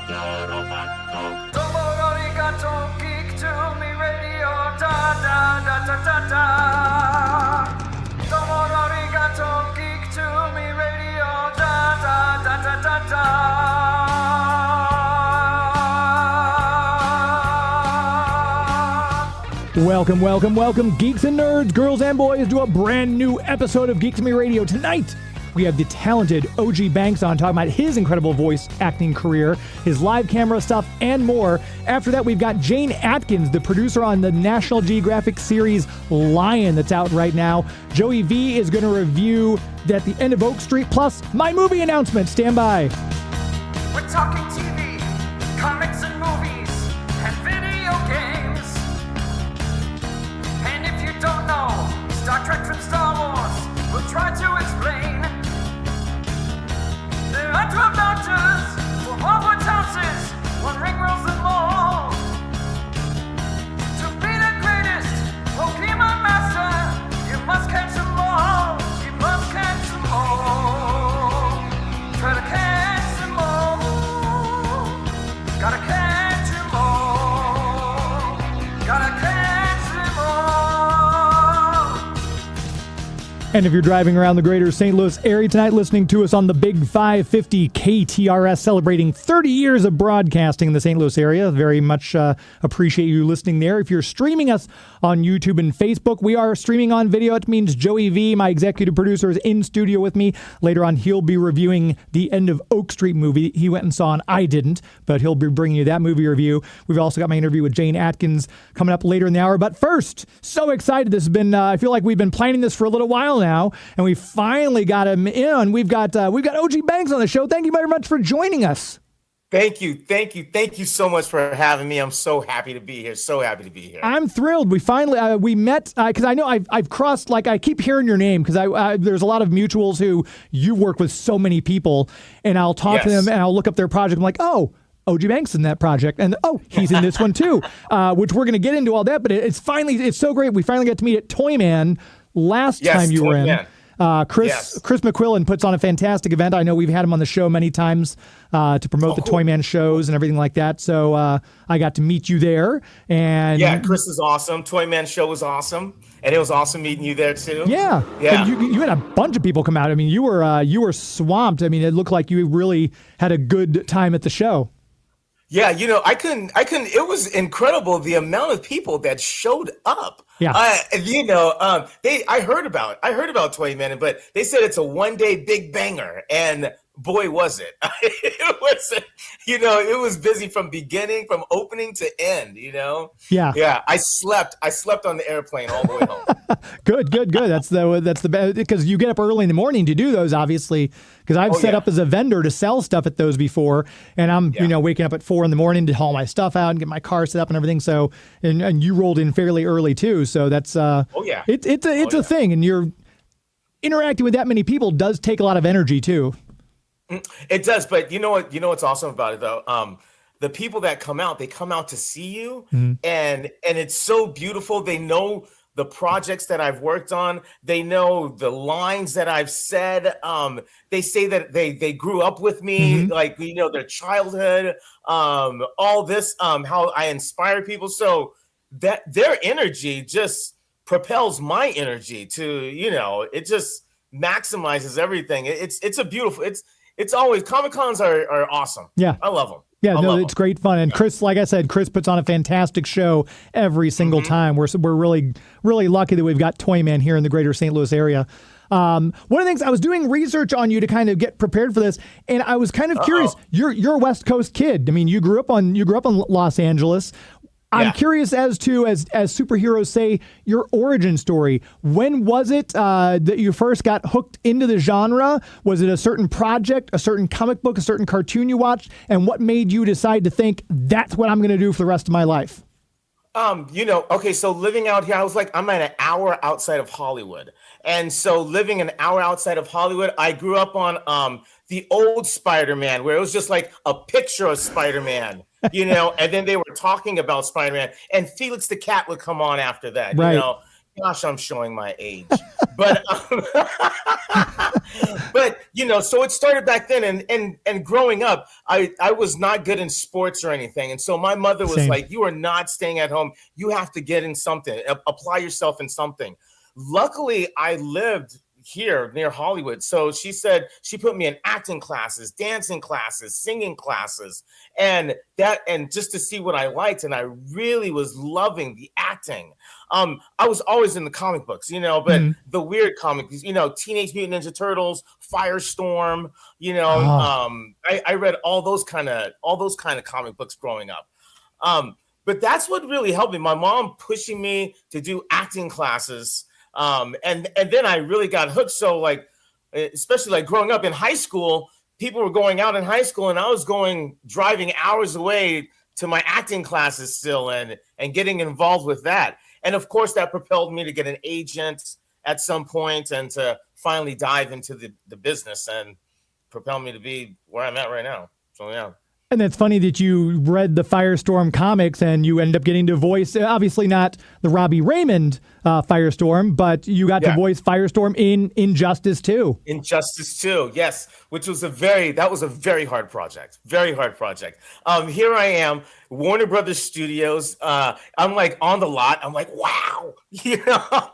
Welcome, welcome, welcome, geeks and nerds, girls and boys, to a brand new episode of Geek to Me Radio. Tonight, we have the talented Ogie Banks on, talking about his incredible voice acting career, his live camera stuff, and more. After that, we've got Jane Atkins, the producer on the National Geographic series Lion that's out right now. Joey V is going to review At the End of Oak Street, plus my movie announcement. Stand by. We're talking TV, comics and movies, and video games. And if you don't know Star Trek from Star Wars, we'll try to explain. There are 12 doctors, 4 Hogwarts houses, 1 ring rules them all. To be the greatest Pokemon master, you must catch them all. You must catch them all. Try to catch them all. Gotta catch them all. Gotta catch them all. And if you're driving around the greater St. Louis area tonight, listening to us on the Big 550 KTRS, celebrating 30 years of broadcasting in the St. Louis area, very much appreciate you listening there. If you're streaming us on YouTube and Facebook, we are streaming on video. It means Joey V, my executive producer, is in studio with me. Later on, he'll be reviewing the End of Oak Street movie he went and saw, and I didn't, but he'll be bringing you that movie review. We've also got my interview with Jane Atkins coming up later in the hour. But first, so excited. This has been, I feel like we've been planning this for a little while now, and we finally got him in. We've got Ogie Banks on the show. Thank you very much for joining us. Thank you so much for having me. I'm so happy to be here. I'm thrilled. We finally we met because I know I've crossed, like, I keep hearing your name because I there's a lot of mutuals who you work with so many people, and I'll talk to them and I'll look up their project. I'm like, oh, Ogie Banks in that project, and oh, he's in this one too, which we're going to get into all that. But it's so great. We finally got to meet at Toyman last time you were in. Chris McQuillan puts on a fantastic event. I know we've had him on the show many times to promote the Toyman shows and everything like that. So I got to meet you there. And yeah, Chris is awesome. Toyman show was awesome, and it was awesome meeting you there too. Yeah. And you had a bunch of people come out. I mean, you were swamped. I mean, it looked like you really had a good time at the show. Yeah, I couldn't. It was incredible the amount of people that showed up. Yeah. I heard about Toyman, but they said it's a one-day big banger, and boy, was it. It was busy from opening to end, Yeah. Yeah, I slept on the airplane all the way home. Good. That's the best, because you get up early in the morning to do those, obviously, because I've set up as a vendor to sell stuff at those before, and I'm waking up at 4 a.m. to haul my stuff out and get my car set up and everything. So and you rolled in fairly early too, so that's it's a thing, and you're interacting with that many people does take a lot of energy too. It does, but you know what's awesome about it though? The people that come out, they come out to see you, and it's so beautiful. They know the projects that I've worked on. They know the lines that I've said. They say that they grew up with me, like their childhood. All this, how I inspire people. So that their energy just propels my energy to it just maximizes everything. It's a beautiful. It's always Comic-Cons are awesome. Yeah, I love them. Yeah, it's great fun. And Chris, like I said, Chris puts on a fantastic show every single time. We're really, really lucky that we've got Toyman here in the greater St. Louis area. One of the things, I was doing research on you to kind of get prepared for this, and I was kind of curious. You're a West Coast kid. I mean, you grew up in Los Angeles. I'm curious as to, as superheroes say, your origin story. When was it that you first got hooked into the genre? Was it a certain project, a certain comic book, a certain cartoon you watched? And what made you decide to think, that's what I'm going to do for the rest of my life? So living out here, I was like, I'm at an hour outside of Hollywood. And so living an hour outside of Hollywood, I grew up on the old Spider-Man, where it was just like a picture of Spider-Man, and then they were talking about Spider-Man, and Felix the Cat would come on after that, right. gosh, I'm showing my age. But but so it started back then, and growing up, I was not good in sports or anything, and so my mother was Same. like, "You are not staying at home. You have to get in something, apply yourself in something." Luckily, I lived here near Hollywood, so she said she put me in acting classes, dancing classes, singing classes, and just to see what I liked, and I really was loving the acting. I was always in the comic books, but the weird comics, Teenage Mutant Ninja Turtles, Firestorm, I read all those kind of comic books growing up. But that's what really helped me. My mom pushing me to do acting classes. And then I really got hooked. So especially like growing up in high school, people were going out in high school and I was driving hours away to my acting classes still and getting involved with that. And of course that propelled me to get an agent at some point and to finally dive into the business and propel me to be where I'm at right now. So, yeah. And it's funny that you read the Firestorm comics and you ended up getting to voice, obviously not the Robbie Raymond Firestorm, but you got to voice Firestorm in Injustice 2. Injustice 2, yes, which was a very hard project. Very hard project. Here I am, Warner Brothers Studios. I'm like on the lot. I'm like, wow,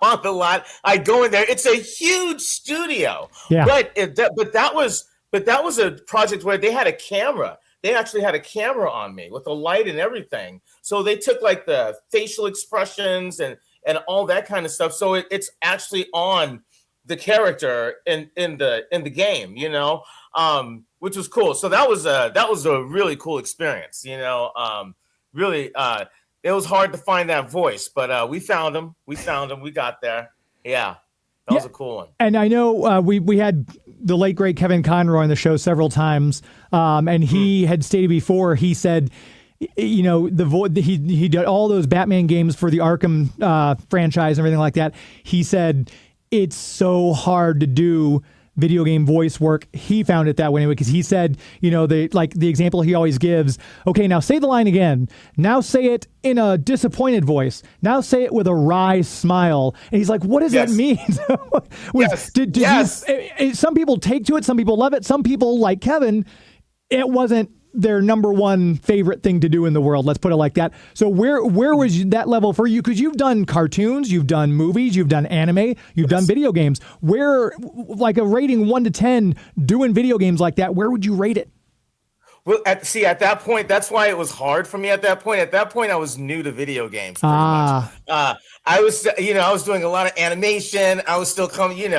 on the lot. I go in there. It's a huge studio. Yeah. But that was a project where they had a camera. They actually had a camera on me with a light and everything. So they took like the facial expressions and all that kind of stuff. So it's actually on the character in the game, which was cool. So that was a really cool experience, really, it was hard to find that voice, but we found him. We got there. Yeah. That was a cool one. And I know we had the late, great Kevin Conroy on the show several times, and he had stated before, he said, he did all those Batman games for the Arkham franchise and everything like that. He said, it's so hard to do video game voice work. He found it that way because he said, the example he always gives, okay, now say the line again. Now say it in a disappointed voice. Now say it with a wry smile. And he's like, what does that mean? Some people take to it. Some people love it. Some people, like Kevin, it wasn't their number one favorite thing to do in the world. Let's put it like that. So where was that level for you? Because you've done cartoons, you've done movies, you've done anime, you've done video games. Where, like a rating 1 to 10, doing video games like that, where would you rate it? Well, at that point, that's why it was hard for me at that point. At that point, I was new to video games pretty much. I was doing a lot of animation. I was still coming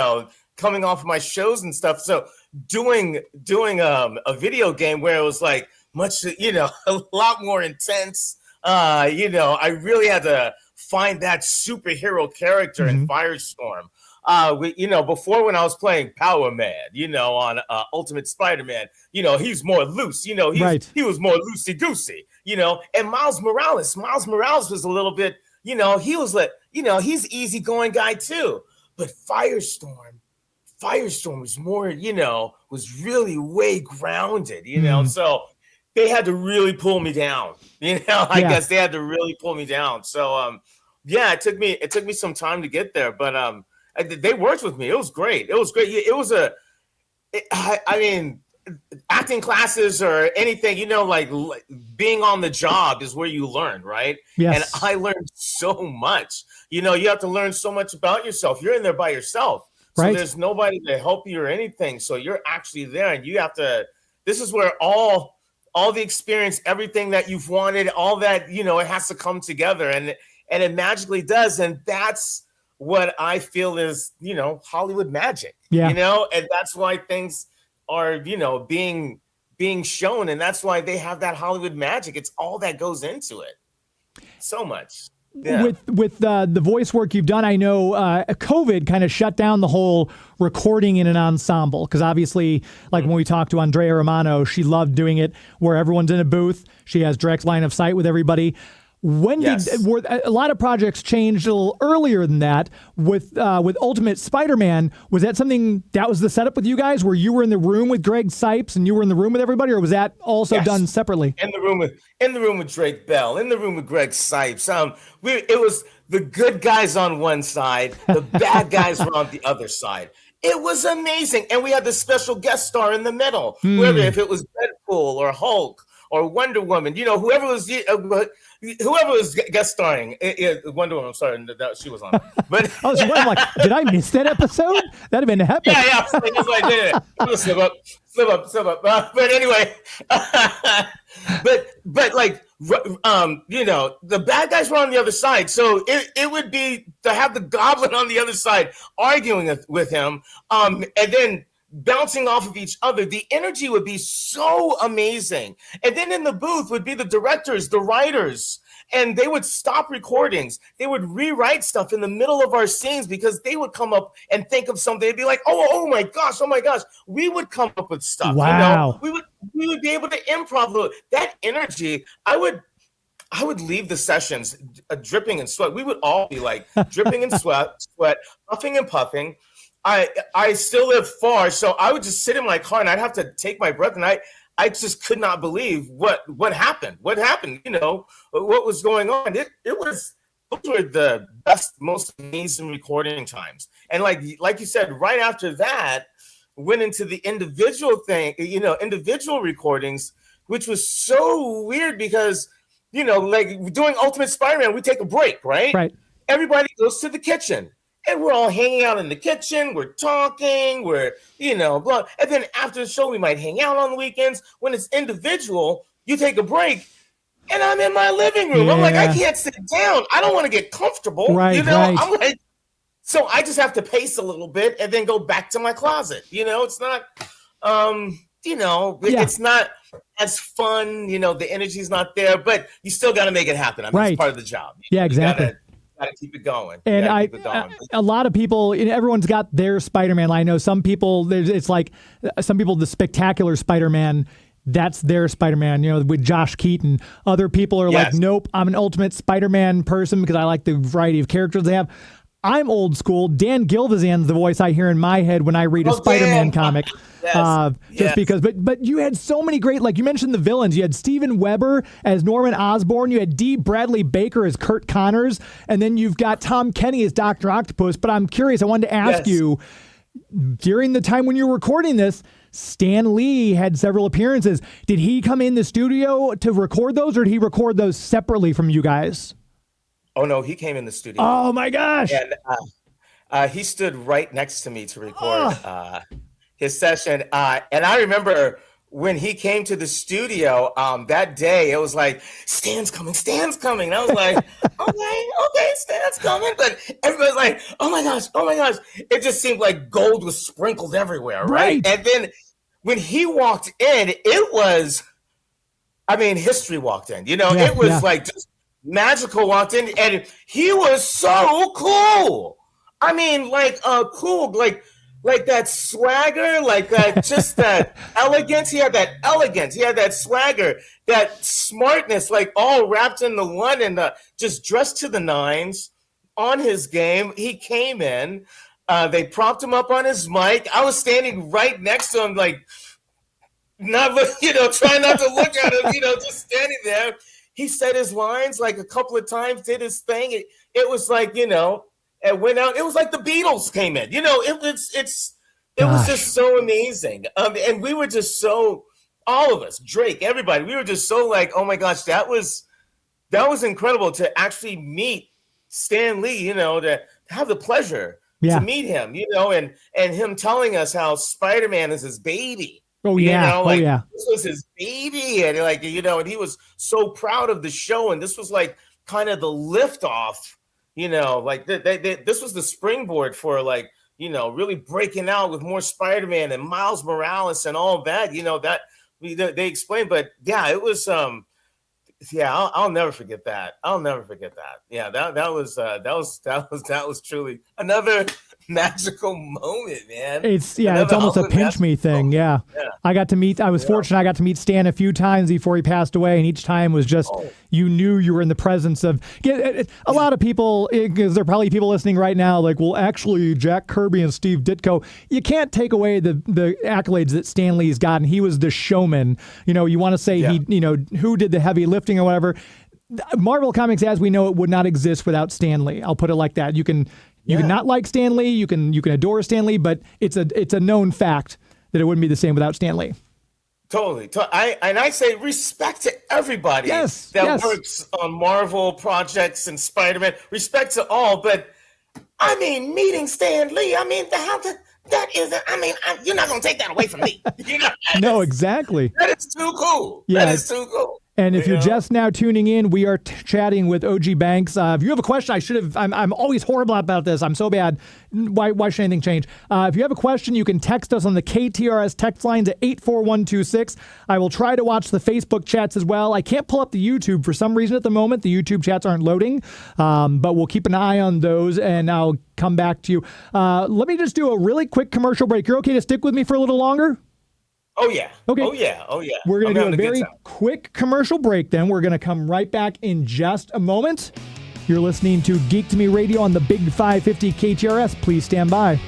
off of my shows and stuff. So doing a video game where it was like much, a lot more intense. I really had to find that superhero character in Firestorm. Before when I was playing Power Man, on Ultimate Spider-Man, he's more loose, he was more loosey-goosey, and Miles Morales was a little bit, he was like, he's easygoing guy too, but Firestorm was more, was really way grounded, so they had to really pull me down, I guess they had to really pull me down. So, it took me some time to get there, but, they worked with me. It was great. Acting classes or anything, like being on the job is where you learn, right? Yes. And I learned so much. You have to learn so much about yourself. You're in there by yourself. So there's nobody to help you or anything. So you're actually there and you have to, this is where all the experience, everything that you've wanted, all that, it has to come together and it magically does. And that's what I feel is, Hollywood magic, and that's why things are, being shown. And that's why they have that Hollywood magic. It's all that goes into it. So much. Yeah. With the voice work you've done, I know COVID kind of shut down the whole recording in an ensemble because obviously, like when we talked to Andrea Romano, she loved doing it where everyone's in a booth. She has direct line of sight with everybody. Were a lot of projects changed a little earlier than that with Ultimate Spider-Man? Was that something that was the setup with you guys, where you were in the room with Greg Sipes and you were in the room with everybody, or was that also done separately? In the room with Drake Bell, in the room with Greg Sipes. the good guys on one side, the bad guys were on the other side. It was amazing. And we had the special guest star in the middle, whoever, if it was Deadpool or Hulk or Wonder Woman, whoever was guest starring. Wonder Woman, I'm sorry, she was on. But I was like, did I miss that episode? That'd have been epic. Yeah. Slip up. But anyway, but like, the bad guys were on the other side. So it would be to have the Goblin on the other side arguing with him, and then bouncing off of each other. The energy would be so amazing. And then in the booth would be the directors, the writers, and they would stop recordings. They would rewrite stuff in the middle of our scenes because they would come up and think of something. They'd be like, oh my gosh. We would come up with stuff. Wow. We would be able to improv a little. That energy, I would leave the sessions dripping in sweat. We would all be like dripping in sweat, puffing and puffing. I still live far, so I would just sit in my car and I'd have to take my breath, and I just could not believe what happened. What happened? What was going on? Those were the best, most amazing recording times. And like you said, right after that, went into the individual thing, individual recordings, which was so weird because, like doing Ultimate Spider-Man, we take a break, right? Right. Everybody goes to the kitchen. And we're all hanging out in the kitchen. We're talking. We're, blah. And then after the show, we might hang out on the weekends. When it's individual, you take a break. And I'm in my living room. I'm like, I can't sit down. I don't want to get comfortable. Right. I'm like, so I just have to pace a little bit and then go back to my closet. It's not, it's not as fun. The energy's not there, but you still got to make it happen. I mean, it's part of the job. Yeah, exactly. Got to keep it going. And a lot of people, everyone's got their Spider-Man line. I know some people, it's like some people, the spectacular Spider-Man, that's their Spider-Man, with Josh Keaton. Other people are like, nope, I'm an Ultimate Spider-Man person because I like the variety of characters they have. I'm old school. Dan Gilvezan's the voice I hear in my head when I read a Spider-Man comic. Just because, but you had so many great, like you mentioned the villains. You had Steven Weber as Norman Osborn. You had D. Bradley Baker as Kurt Connors. And then you've got Tom Kenny as Dr. Octopus. But I'm curious, I wanted to ask you, during the time when you were recording this, Stan Lee had several appearances. Did he come in the studio to record those, or did he record those separately from you guys? Oh, no, he came in the studio. Oh, my gosh. And he stood right next to me to record his session. And I remember when he came to the studio that day, it was like, Stan's coming. And I was like, okay, Stan's coming. But everybody's like, oh my gosh. It just seemed like gold was sprinkled everywhere, right? And then when he walked in, it was, history walked in. It was like just magical walked in, and he was so cool. Cool, like that swagger, like that, just that elegance. He had that elegance. He had that swagger, that smartness, like all wrapped in the one, and just dressed to the nines on his game. He came in. They propped him up on his mic. I was standing right next to him, like not, trying not to look at him, just standing there. He said his lines like a couple of times, did his thing. It was like, it went out. It was like the Beatles came in. It was just so amazing. And we were just so, all of us, Drake, everybody, we were just so like, oh my gosh, that was incredible to actually meet Stan Lee, to have the pleasure to meet him, and him telling us how Spider-Man is his baby. Oh yeah, This was his baby, and and he was so proud of the show, and this was like kind of the liftoff, this was the springboard for really breaking out with more Spider-Man and Miles Morales and all that, that they explained, but yeah, it was I'll never forget that. Yeah, that was truly another magical moment, man. It's almost a pinch me thing. Yeah. I was fortunate. I got to meet Stan a few times before he passed away, and each time was just you knew you were in the presence of a lot of people, because there are probably people listening right now like, well, actually Jack Kirby and Steve Ditko, you can't take away the accolades that Stan Lee's gotten. He was the showman. You want to say he who did the heavy lifting or whatever. Marvel Comics, as we know it, would not exist without Stan Lee. I'll put it like that. You can not like Stan Lee, you can adore Stan Lee, but it's a known fact that it wouldn't be the same without Stan Lee. Totally. I say respect to everybody that works on Marvel projects and Spider-Man. Respect to all, but I mean, meeting Stan Lee, I mean, you're not going to take that away from me. No, exactly. That is too cool. Yeah, that is too cool. And if you're just now tuning in, we are chatting with Ogie Banks. If you have a question, I'm always horrible about this. I'm so bad. Why should anything change? If you have a question, you can text us on the KTRS text lines at 84126. I will try to watch the Facebook chats as well. I can't pull up the YouTube for some reason at the moment. The YouTube chats aren't loading, but we'll keep an eye on those, and I'll come back to you. Let me just do a really quick commercial break. You're okay to stick with me for a little longer? Oh, yeah. Okay. Oh, yeah. Oh, yeah. We're going to do a very quick commercial break then. We're going to come right back in just a moment. You're listening to Geek to Me Radio on the Big 550 KTRS. Please stand by.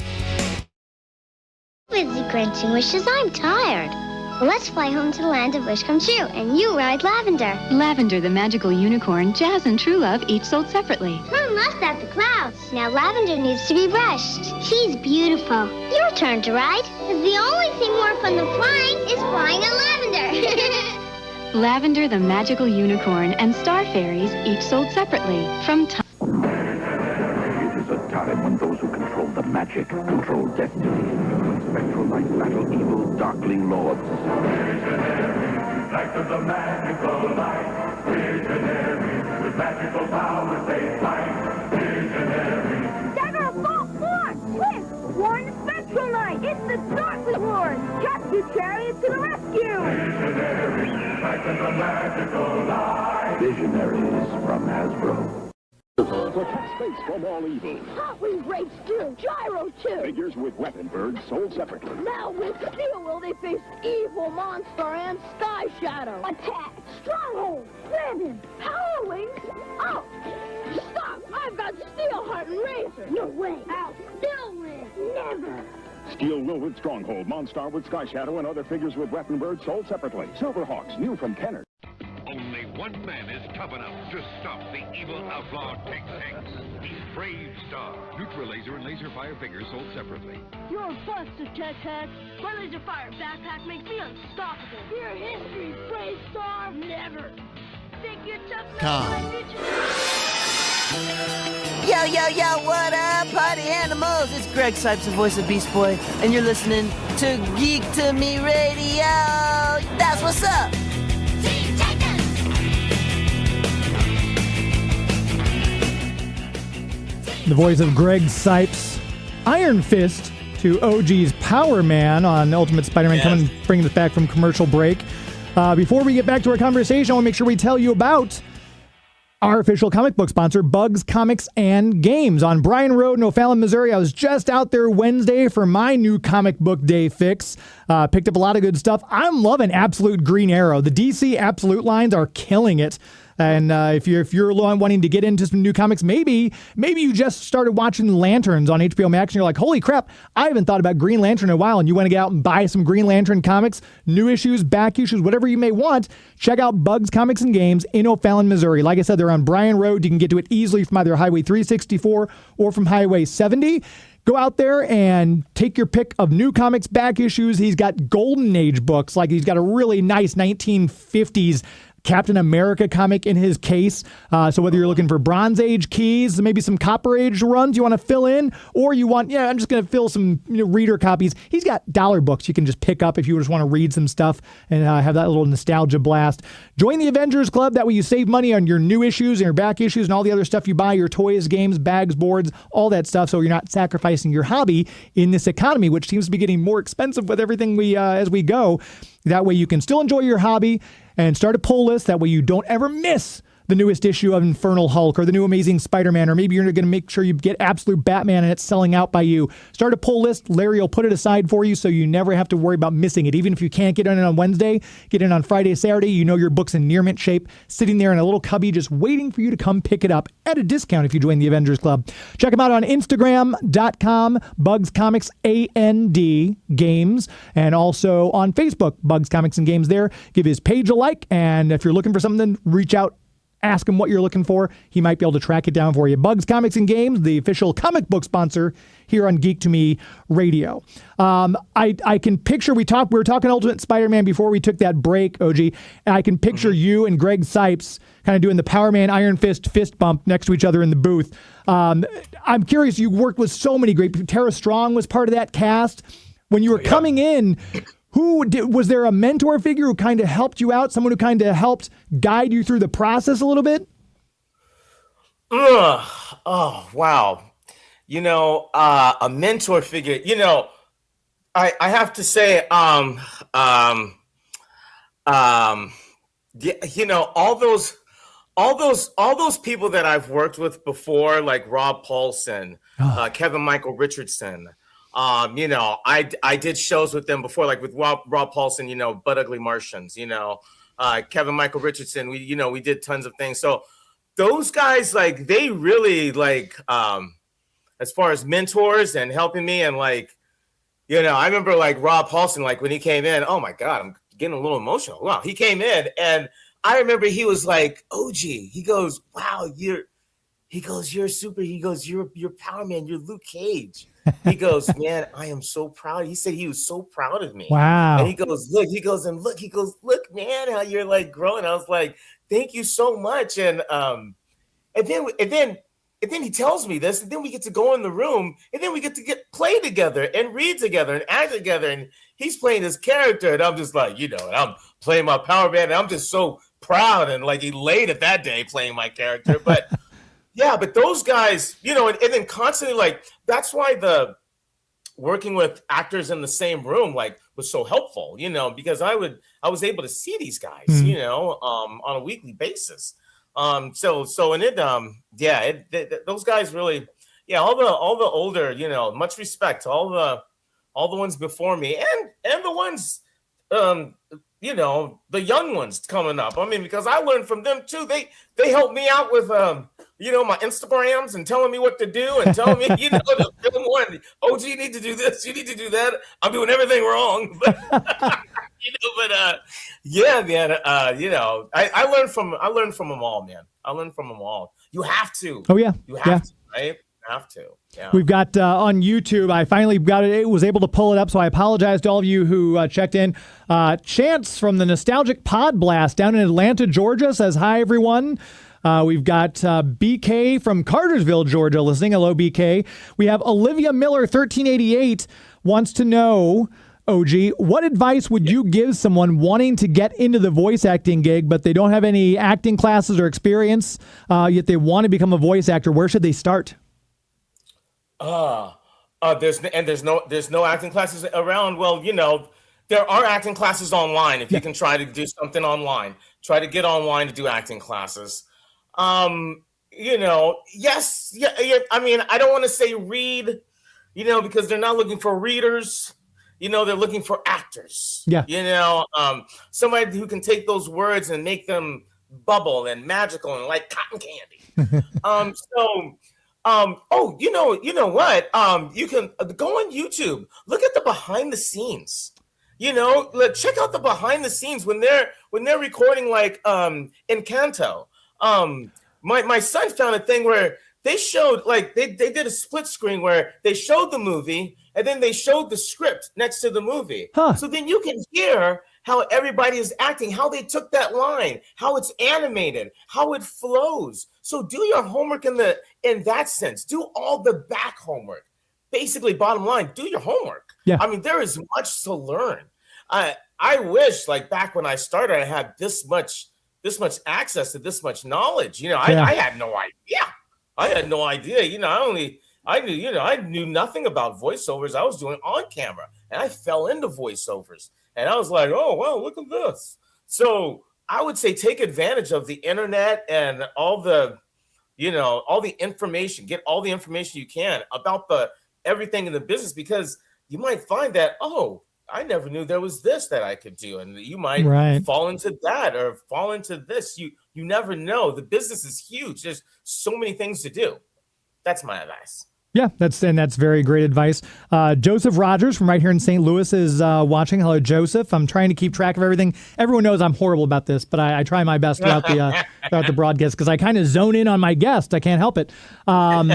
Busy granting wishes. I'm tired. Well, let's fly home to the land of wish come true, and you ride Lavender. Lavender, the magical unicorn, Jazz and True Love, each sold separately. Mom left at the clouds. Now Lavender needs to be brushed. She's beautiful. Your turn to ride. 'Cause the only thing more fun than flying is flying a Lavender. Lavender, the magical unicorn, and Star Fairies, each sold separately. From time. It is a time when those who control the magic control destiny. When spectral light battle evil darkling lords. Visionary, light of the magical light. Visionary, with magical powers they fight. Visionary. They're gonna fall forth! Quick! Warn the Spectral Knight! It's the Darkly Lord! Capture Chariot to the rescue! Visionary, light of the magical light. Visionaries from Hasbro. Protect space from all evil. Hot Wing Rage 2! Gyro 2! Figures with weapon birds sold separately. Now with Steel will they face Evil Monster and Sky Shadow. Attack! Stronghold! Landing! Power Wings! Oh! Stop! I've got Steel Heart and Razor! No way! I'll still win! Never! Steel will with Stronghold, Monstar with Sky Shadow, and other figures with weapon birds sold separately. Silverhawks, new from Kenner. Only one man is tough enough to stop the evil outlaw Tic Tacs. He's Brave Star. Neutral laser and laser fire figures sold separately. You're a buster, Tic Tac. My laser fire backpack makes me unstoppable. Your history, Brave Star, never. Think you're tough enough, did you? Yo, yo, yo, what up, party animals? It's Greg Sipes, the voice of Beast Boy, and you're listening to Geek to Me Radio. That's what's up. The voice of Greg Sipes, Iron Fist to OG's Power Man on Ultimate Spider-Man, bringing us back from commercial break. Before we get back to our conversation, I want to make sure we tell you about our official comic book sponsor, Bugs Comics and Games on Bryan Road in O'Fallon, Missouri. I was just out there Wednesday for my new comic book day fix. Picked up a lot of good stuff. I'm loving Absolute Green Arrow. The DC Absolute lines are killing it. And if you're wanting to get into some new comics, maybe you just started watching Lanterns on HBO Max and you're like, holy crap, I haven't thought about Green Lantern in a while, and you want to get out and buy some Green Lantern comics, new issues, back issues, whatever you may want, check out Bugs Comics and Games in O'Fallon, Missouri. Like I said, they're on Bryan Road. You can get to it easily from either Highway 364 or from Highway 70. Go out there and take your pick of new comics, back issues. He's got Golden Age books, like he's got a really nice 1950s Captain America comic in his case. So whether you're looking for Bronze Age keys, maybe some Copper Age runs you want to fill in, or you want, I'm just going to fill some reader copies. He's got dollar books you can just pick up if you just want to read some stuff and have that little nostalgia blast. Join the Avengers Club. That way you save money on your new issues and your back issues and all the other stuff you buy, your toys, games, bags, boards, all that stuff, so you're not sacrificing your hobby in this economy, which seems to be getting more expensive with everything as we go. That way you can still enjoy your hobby and start a pull list. That way you don't ever miss the newest issue of Infernal Hulk or the new Amazing Spider-Man, or maybe you're going to make sure you get Absolute Batman and it's selling out by you. Start a pull list. Larry will put it aside for you so you never have to worry about missing it. Even if you can't get in on Wednesday, get in on Friday, Saturday, you know your book's in near mint shape, sitting there in a little cubby just waiting for you to come pick it up at a discount if you join the Avengers Club. Check them out on Instagram.com, Bugs Comics AND Games, and also on Facebook, Bugs Comics and Games there. Give his page a like, and if you're looking for something, reach out ask him what you're looking for. He might be able to track it down for you. Bugs Comics and Games, the official comic book sponsor here on Geek to Me Radio. I can picture, we were talking Ultimate Spider-Man before we took that break, Ogie, and I can picture you and Greg Sipes kind of doing the Power Man Iron Fist bump next to each other in the booth. I'm curious, you worked with so many great people. Tara Strong was part of that cast. When you were coming in, was there a mentor figure who kind of helped you out, someone who kind of helped guide you through the process a little bit? Oh, wow. A mentor figure, I have to say, all those people that I've worked with before, like Rob Paulsen, Kevin Michael Richardson, I did shows with them before, like with Rob Paulsen, But Ugly Martians, Kevin Michael Richardson, we did tons of things. So those guys, like, they really, like, as far as mentors and helping me, and like, I remember like Rob Paulsen, like when he came in, oh my God, I'm getting a little emotional. Wow. He came in and I remember he was like, Ogie, he goes, wow, you're super. He goes, you're Power Man. You're Luke Cage. He goes, man, I am so proud. He said he was so proud of me. Wow. And he goes, look, man, how you're like growing. I was like, thank you so much. And then he tells me this, and then we get to go in the room, and then we get to play together and read together and act together. And he's playing his character, and I'm just like, and I'm playing my Power Man, and I'm just so proud and like elated that day playing my character. But yeah, but those guys, and then constantly, like, that's why the working with actors in the same room, like, was so helpful, because I was able to see these guys, on a weekly basis. Those guys really, all the older, much respect to all the ones before me and the ones, the young ones coming up. I mean, because I learned from them too. They helped me out with, my Instagrams and telling me what to do and telling me, to film one. OG, you need to do this. You need to do that. I'm doing everything wrong. But, man. I learned from them all, man. I learned from them all. You have to. Oh yeah. You have to, right? Have to. Yeah. We've got on YouTube. I finally was able to pull it up. So I apologize to all of you who checked in. Chance from the Nostalgic Pod Blast down in Atlanta, Georgia says, hi, everyone. We've got BK from Cartersville, Georgia listening. Hello, BK. We have Olivia Miller, 1388, wants to know, OG, what advice would you give someone wanting to get into the voice acting gig, but they don't have any acting classes or experience, yet they want to become a voice actor? Where should they start? There's no acting classes around. Well, there are acting classes online. If you can try to do something online, try to get online to do acting classes. Yes. Yeah. I mean, I don't want to say read, because they're not looking for readers. They're looking for actors. Yeah. Somebody who can take those words and make them bubble and magical and like cotton candy. You know what? You can go on YouTube, look at the behind the scenes. Check out the behind the scenes when they're recording, like Encanto. My son found a thing where they showed, like, they did a split screen where they showed the movie and then they showed the script next to the movie. So then you can hear how everybody is acting, how they took that line, how it's animated, how it flows. So do your homework in that sense. Do all the back homework. Basically, bottom line, do your homework. Yeah. I mean, there is much to learn. I wish, like, back when I started, I had this much access to this much knowledge. I had no idea. I had no idea. I knew nothing about voiceovers. I was doing on camera, and I fell into voiceovers. And I was like, oh, wow, look at this. So I would say take advantage of the internet and all the information. Get all the information you can about everything in the business, because you might find that, oh, I never knew there was this that I could do. And you might fall into that or fall into this. You never know. The business is huge. There's so many things to do. That's my advice. Yeah, that's very great advice. Joseph Rogers from right here in St. Louis is watching. Hello, Joseph. I'm trying to keep track of everything. Everyone knows I'm horrible about this, but I try my best throughout the broadcast because I kind of zone in on my guest. I can't help it. I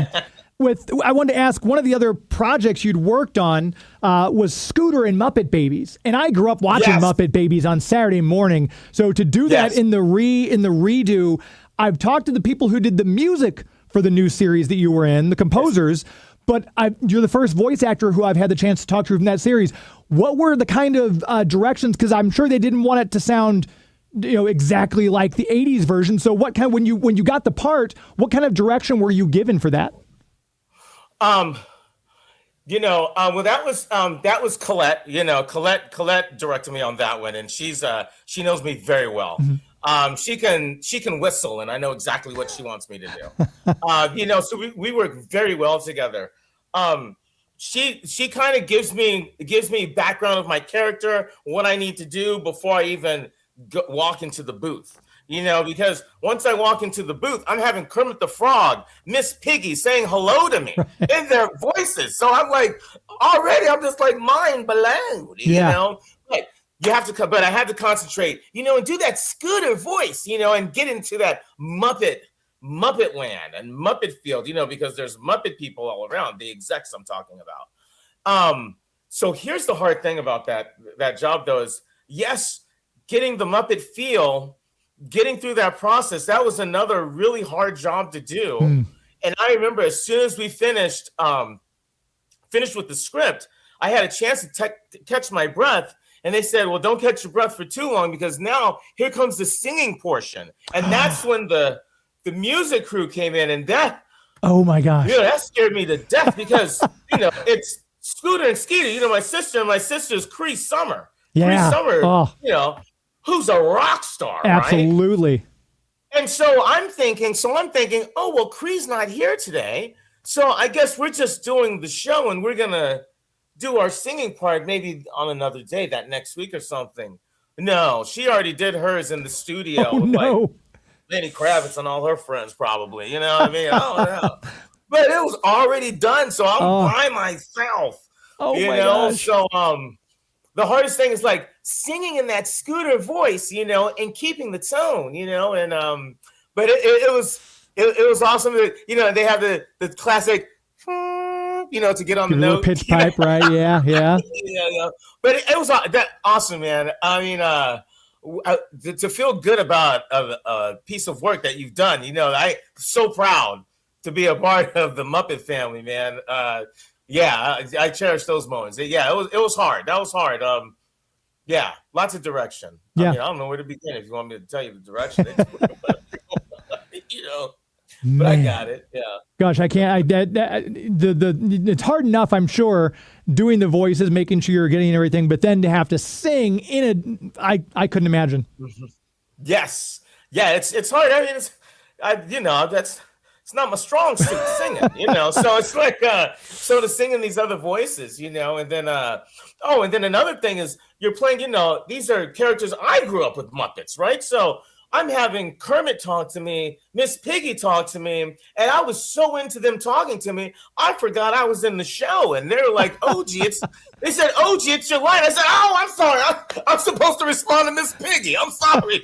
wanted to ask, one of the other projects you'd worked on was Scooter and Muppet Babies, and I grew up watching Muppet Babies on Saturday morning. So to do that in the redo, I've talked to the people who did the music for the new series that you were in, the composers, but you're the first voice actor who I've had the chance to talk to from that series. What were the kind of directions? Because I'm sure they didn't want it to sound, exactly like the '80s version. So what kind when you got the part, what kind of direction were you given for that? Well, that was Colette. Colette directed me on that one, and she knows me very well. Mm-hmm. She can whistle, and I know exactly what she wants me to do. So we work very well together. She kind of gives me background of my character, what I need to do before I even walk into the booth. Because once I walk into the booth, I'm having Kermit the Frog, Miss Piggy saying hello to me in their voices. So I'm like, I'm just like mind blown, Like, you have to, but I had to concentrate, and do that Scooter voice, and get into that Muppet land and Muppet field, because there's Muppet people all around, the execs I'm talking about. So here's the hard thing about that job, though, is yes, getting the Muppet feel, getting through that process, that was another really hard job to do. And I remember as soon as we finished with the script, I had a chance to catch my breath. And they said, well, don't catch your breath for too long because now here comes the singing portion. And that's when the music crew came in, and that, oh my gosh, that scared me to death because, it's Scooter and Skeeter, my sister's Cree Summer. Yeah. Cree Summer, who's a rock star, absolutely. Right? And so I'm thinking, oh, well, Cree's not here today. So I guess we're just doing the show and we're going to do our singing part maybe on another day, that next week or something. No, she already did hers in the studio with like Lenny Kravitz and all her friends probably, what I mean? I don't know. But it was already done, so I'm by myself. Gosh. So the hardest thing is like singing in that Scooter voice, and keeping the tone, and but it was awesome that, they have the classic to get on the note. Pitch pipe, right? Yeah. Yeah. But it was that awesome, man. I mean, to feel good about a piece of work that you've done, I'm so proud to be a part of the Muppet family, man. I cherish those moments. It was hard. That was hard. Lots of direction. Yeah. I don't know where to begin if you want me to tell you the direction. But I got it. Yeah. Gosh, I can't. It's hard enough, I'm sure, doing the voices, making sure you're getting everything, but then to have to sing in I couldn't imagine. Mm-hmm. Yes. Yeah. It's hard. I mean, it's not my strong suit singing, So it's like so to sing in these other voices, and then and then another thing is you're playing. These are characters I grew up with Muppets, right? So I'm having Kermit talk to me, Miss Piggy talk to me, and I was so into them talking to me, I forgot I was in the show. And they're like, Ogie, they said, Ogie, it's your line. I said, oh, I'm sorry. I'm supposed to respond to Miss Piggy. I'm sorry.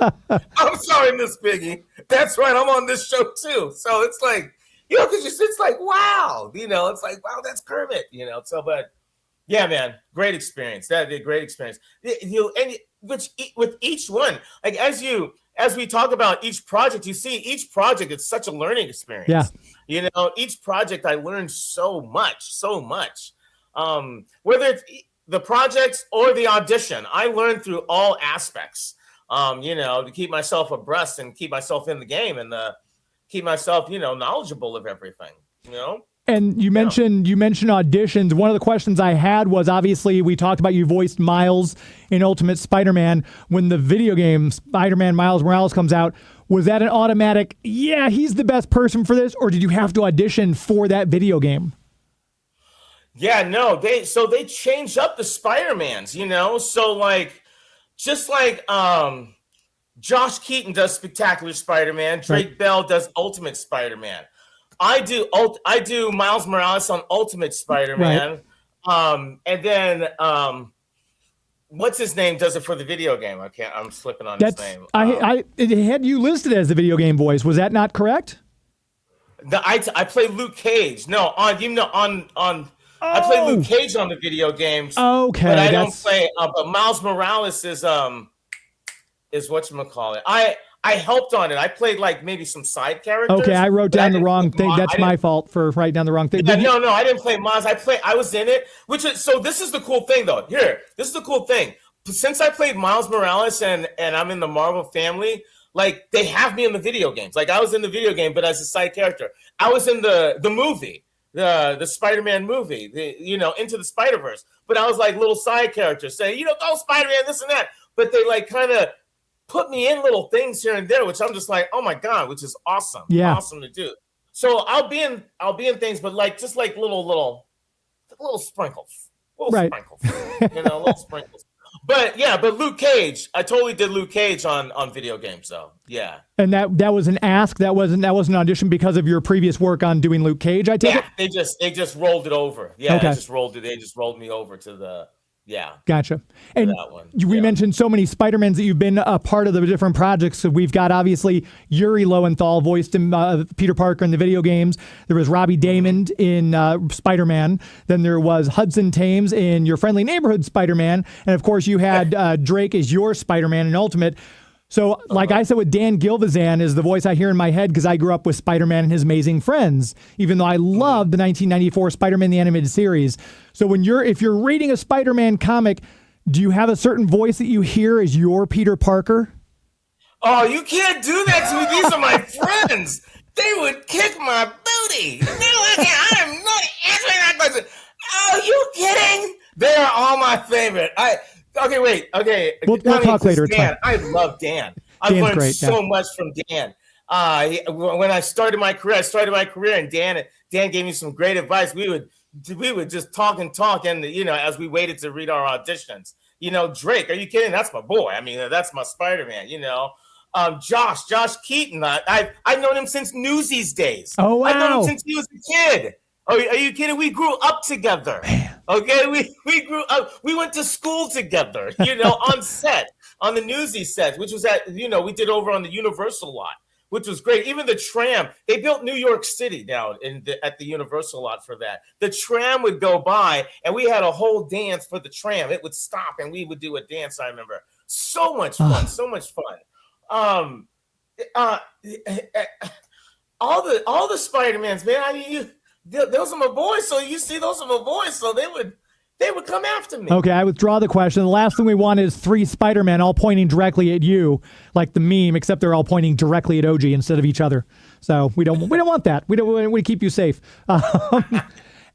I'm sorry, Miss Piggy. That's right. I'm on this show too. So it's like, because it's like, wow, it's like, wow, that's Kermit, So, but yeah, man, great experience. That'd be a great experience. With each one, like as we talk about each project, you see each project, it's such a learning experience. Yeah. Each project I learned so much. Whether it's the projects or the audition, I learned through all aspects, to keep myself abreast and keep myself in the game and keep myself, knowledgeable of everything, And you mentioned auditions. One of the questions I had was, obviously we talked about you voiced Miles in Ultimate Spider-Man. When the video game Spider-Man Miles Morales comes out, was that an automatic, yeah, he's the best person for this, or did you have to audition for that video game? Yeah, no, they changed up the Spider-Mans, So like just like Josh Keaton does Spectacular Spider-Man, Drake Bell does Ultimate Spider-Man. I do Miles Morales on Ultimate Spider-Man. Right. And then what's his name does it for the video game? I'm slipping on his name. I had you listed as the video game voice. Was that not correct? I play Luke Cage. No, I play Luke Cage on the video games. Okay, but I don't play. But Miles Morales is whatchamacallit. I helped on it. I played like maybe some side characters. Okay, I wrote down the wrong thing. That's my fault for writing down the wrong thing. No, I didn't play Miles. I was in it. So this is the cool thing though. This is the cool thing. Since I played Miles Morales and I'm in the Marvel family, like they have me in the video games. Like I was in the video game, but as a side character. I was in the movie, the Spider-Man movie, Into the Spider-Verse. But I was like little side characters saying, go Spider-Man, this and that. But they like kind of put me in little things here and there, which I'm just like, oh my God, which is awesome. Yeah. Awesome to do. So I'll be in things, but like just like little sprinkles. Sprinkles. Little sprinkles. But Luke Cage, I totally did Luke Cage on video games though. Yeah. And that was an ask, that wasn't an audition because of your previous work on doing Luke Cage, I take it? They just rolled it over. Yeah, okay. They just rolled me over to the Gotcha. And that one. We mentioned so many Spider-Mans that you've been a part of the different projects. So we've got obviously Yuri Lowenthal voiced in Peter Parker in the video games. There was Robbie Damon in Spider-Man. Then there was Hudson Thames in Your Friendly Neighborhood Spider-Man. And of course you had Drake as your Spider-Man in Ultimate. So like I said with Dan Gilvezan is the voice I hear in my head because I grew up with Spider-Man and His Amazing Friends, even though I loved the 1994 Spider-Man the Animated Series. So if you're reading a Spider-Man comic, do you have a certain voice that you hear as your Peter Parker? Oh, you can't do that to me. These are my friends. They would kick my booty. No, I'm not answering that question. Oh, you kidding? They are all my favorite. Okay, wait. Okay, we'll talk later. Dan. I love Dan. I've learned so much from Dan. When I started my career, and Dan gave me some great advice. We would just talk, and as we waited to read our auditions. Drake, are you kidding? That's my boy. I mean, that's my Spider-Man. Josh Keaton. I've known him since Newsies days. Oh wow! I've known him since he was a kid. Are you kidding? We grew up together. Man. Okay, we grew up. We went to school together. On set, on the Newsies set, which was we did over on the Universal lot, which was great. Even the tram, they built New York City now at the Universal lot for that. The tram would go by, and we had a whole dance for the tram. It would stop, and we would do a dance. I remember so much fun, so much fun. All the Spider-Mans, man. I mean, those are my boys. So you see, those are my boys. So they would come after me. Okay, I withdraw the question. The last thing we want is 3 Spider-Men all pointing directly at you, like the meme, except they're all pointing directly at Ogie instead of each other. So we don't want that. We want to keep you safe.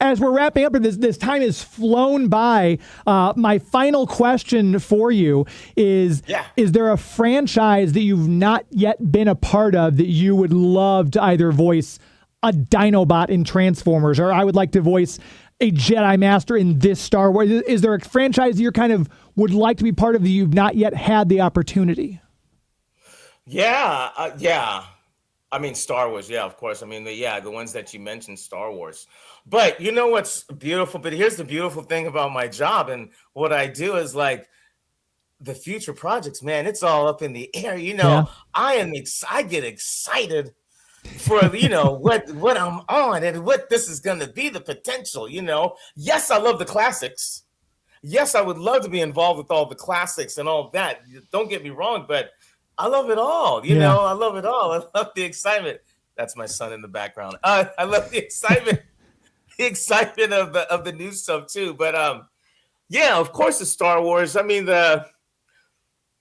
As we're wrapping up, this time has flown by. My final question for you is there a franchise that you've not yet been a part of that you would love to either voice a Dinobot in Transformers, or I would like to voice a Jedi Master in this Star Wars? Is there a franchise that you kind of would like to be part of that you've not yet had the opportunity? Yeah. I mean, Star Wars, yeah, of course. I mean, the ones that you mentioned, Star Wars. But you know what's beautiful? But here's the beautiful thing about my job and what I do is like the future projects, man, it's all up in the air. I get excited for what I'm on and what this is going to be, the potential. Yes, I love the classics. Yes, I would love to be involved with all the classics and all of that. Don't get me wrong, but I love it all. I love it all. I love the excitement. That's my son in the background. I love the excitement, of the new stuff too. But of course, the Star Wars. I mean, I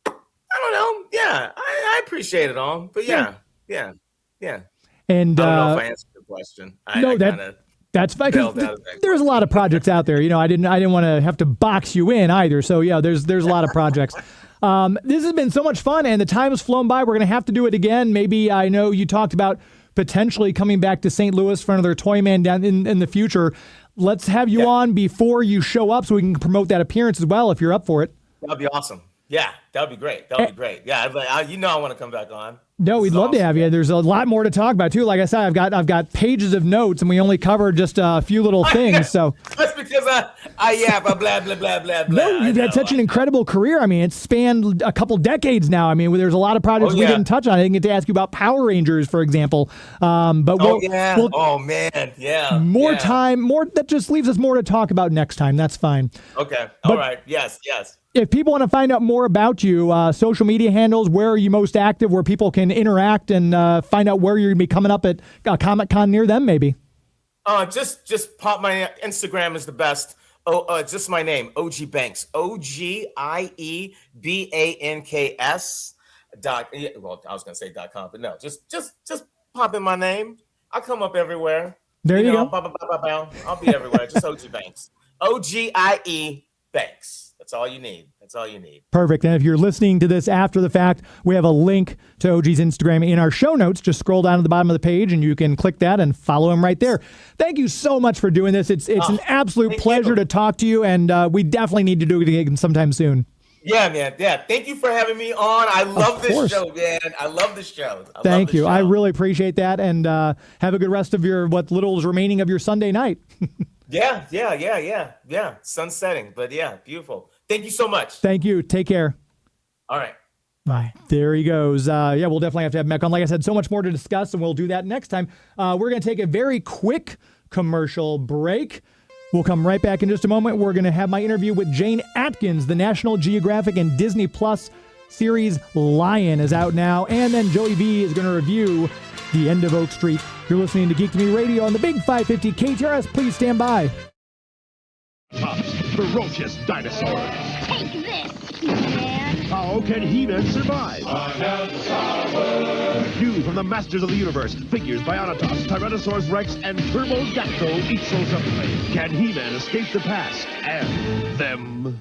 don't know. Yeah, I appreciate it all. But yeah. And I don't know if I answered the question. That's fine. There's a lot of projects out there. I didn't want to have to box you in either. So yeah, there's a lot of projects. This has been so much fun, and the time has flown by. We're going to have to do it again. Maybe I know you talked about potentially coming back to St. Louis for another Toyman down in the future. Let's have you on before you show up so we can promote that appearance as well if you're up for it. That'd be awesome. Yeah, that would be great. That would be great. Yeah, I want to come back on. No, we'd love to have you. There's a lot more to talk about too. Like I said, I've got pages of notes, and we only covered just a few little things. So that's because I blah blah blah blah blah. No, you've had such an incredible career. I mean, it's spanned a couple decades now. I mean, there's a lot of projects we didn't touch on. I didn't get to ask you about Power Rangers, for example. But more time. That just leaves us more to talk about next time. That's fine. Okay. All right. Yes. If people want to find out more about you, social media handles, where are you most active, where people can interact and find out where you're going to be coming up at Comic-Con near them, maybe? Just pop my Instagram is the best. Just my name, Ogie Banks. OGIEBANKS. Well, I was going to say .com, but no, just pop in my name. I come up everywhere. There you go. I'll be everywhere. Just Ogie Banks. OGIE Banks. That's all you need. Perfect. And if you're listening to this after the fact, we have a link to Ogie's Instagram in our show notes. Just scroll down to the bottom of the page and you can click that and follow him right there. Thank you so much for doing this. It's an absolute pleasure to talk to you, and we definitely need to do it again sometime soon. Yeah, man. Yeah. Thank you for having me on. I love this show, man. I love the show. Thank you. I really appreciate that. And have a good rest of what little is remaining of your Sunday night. Yeah. Sun setting, but yeah, beautiful. Thank you so much. Thank you. Take care. All right. Bye. There he goes. We'll definitely have to have Mech on. Like I said, so much more to discuss, and we'll do that next time. We're going to take a very quick commercial break. We'll come right back in just a moment. We're going to have my interview with Jane Atkins. The National Geographic and Disney Plus series Lion is out now. And then Joey V is going to review The End of Oak Street. You're listening to Geek to Me Radio on the Big 550 KTRS. Please stand by. Tops, ferocious dinosaurs. Take this, He-Man. How can He-Man survive? New from the Masters of the Universe, figures Bionatops, Tyrannosaurus Rex, and Turbodactyl, each sold separately. Can He-Man escape the past and them?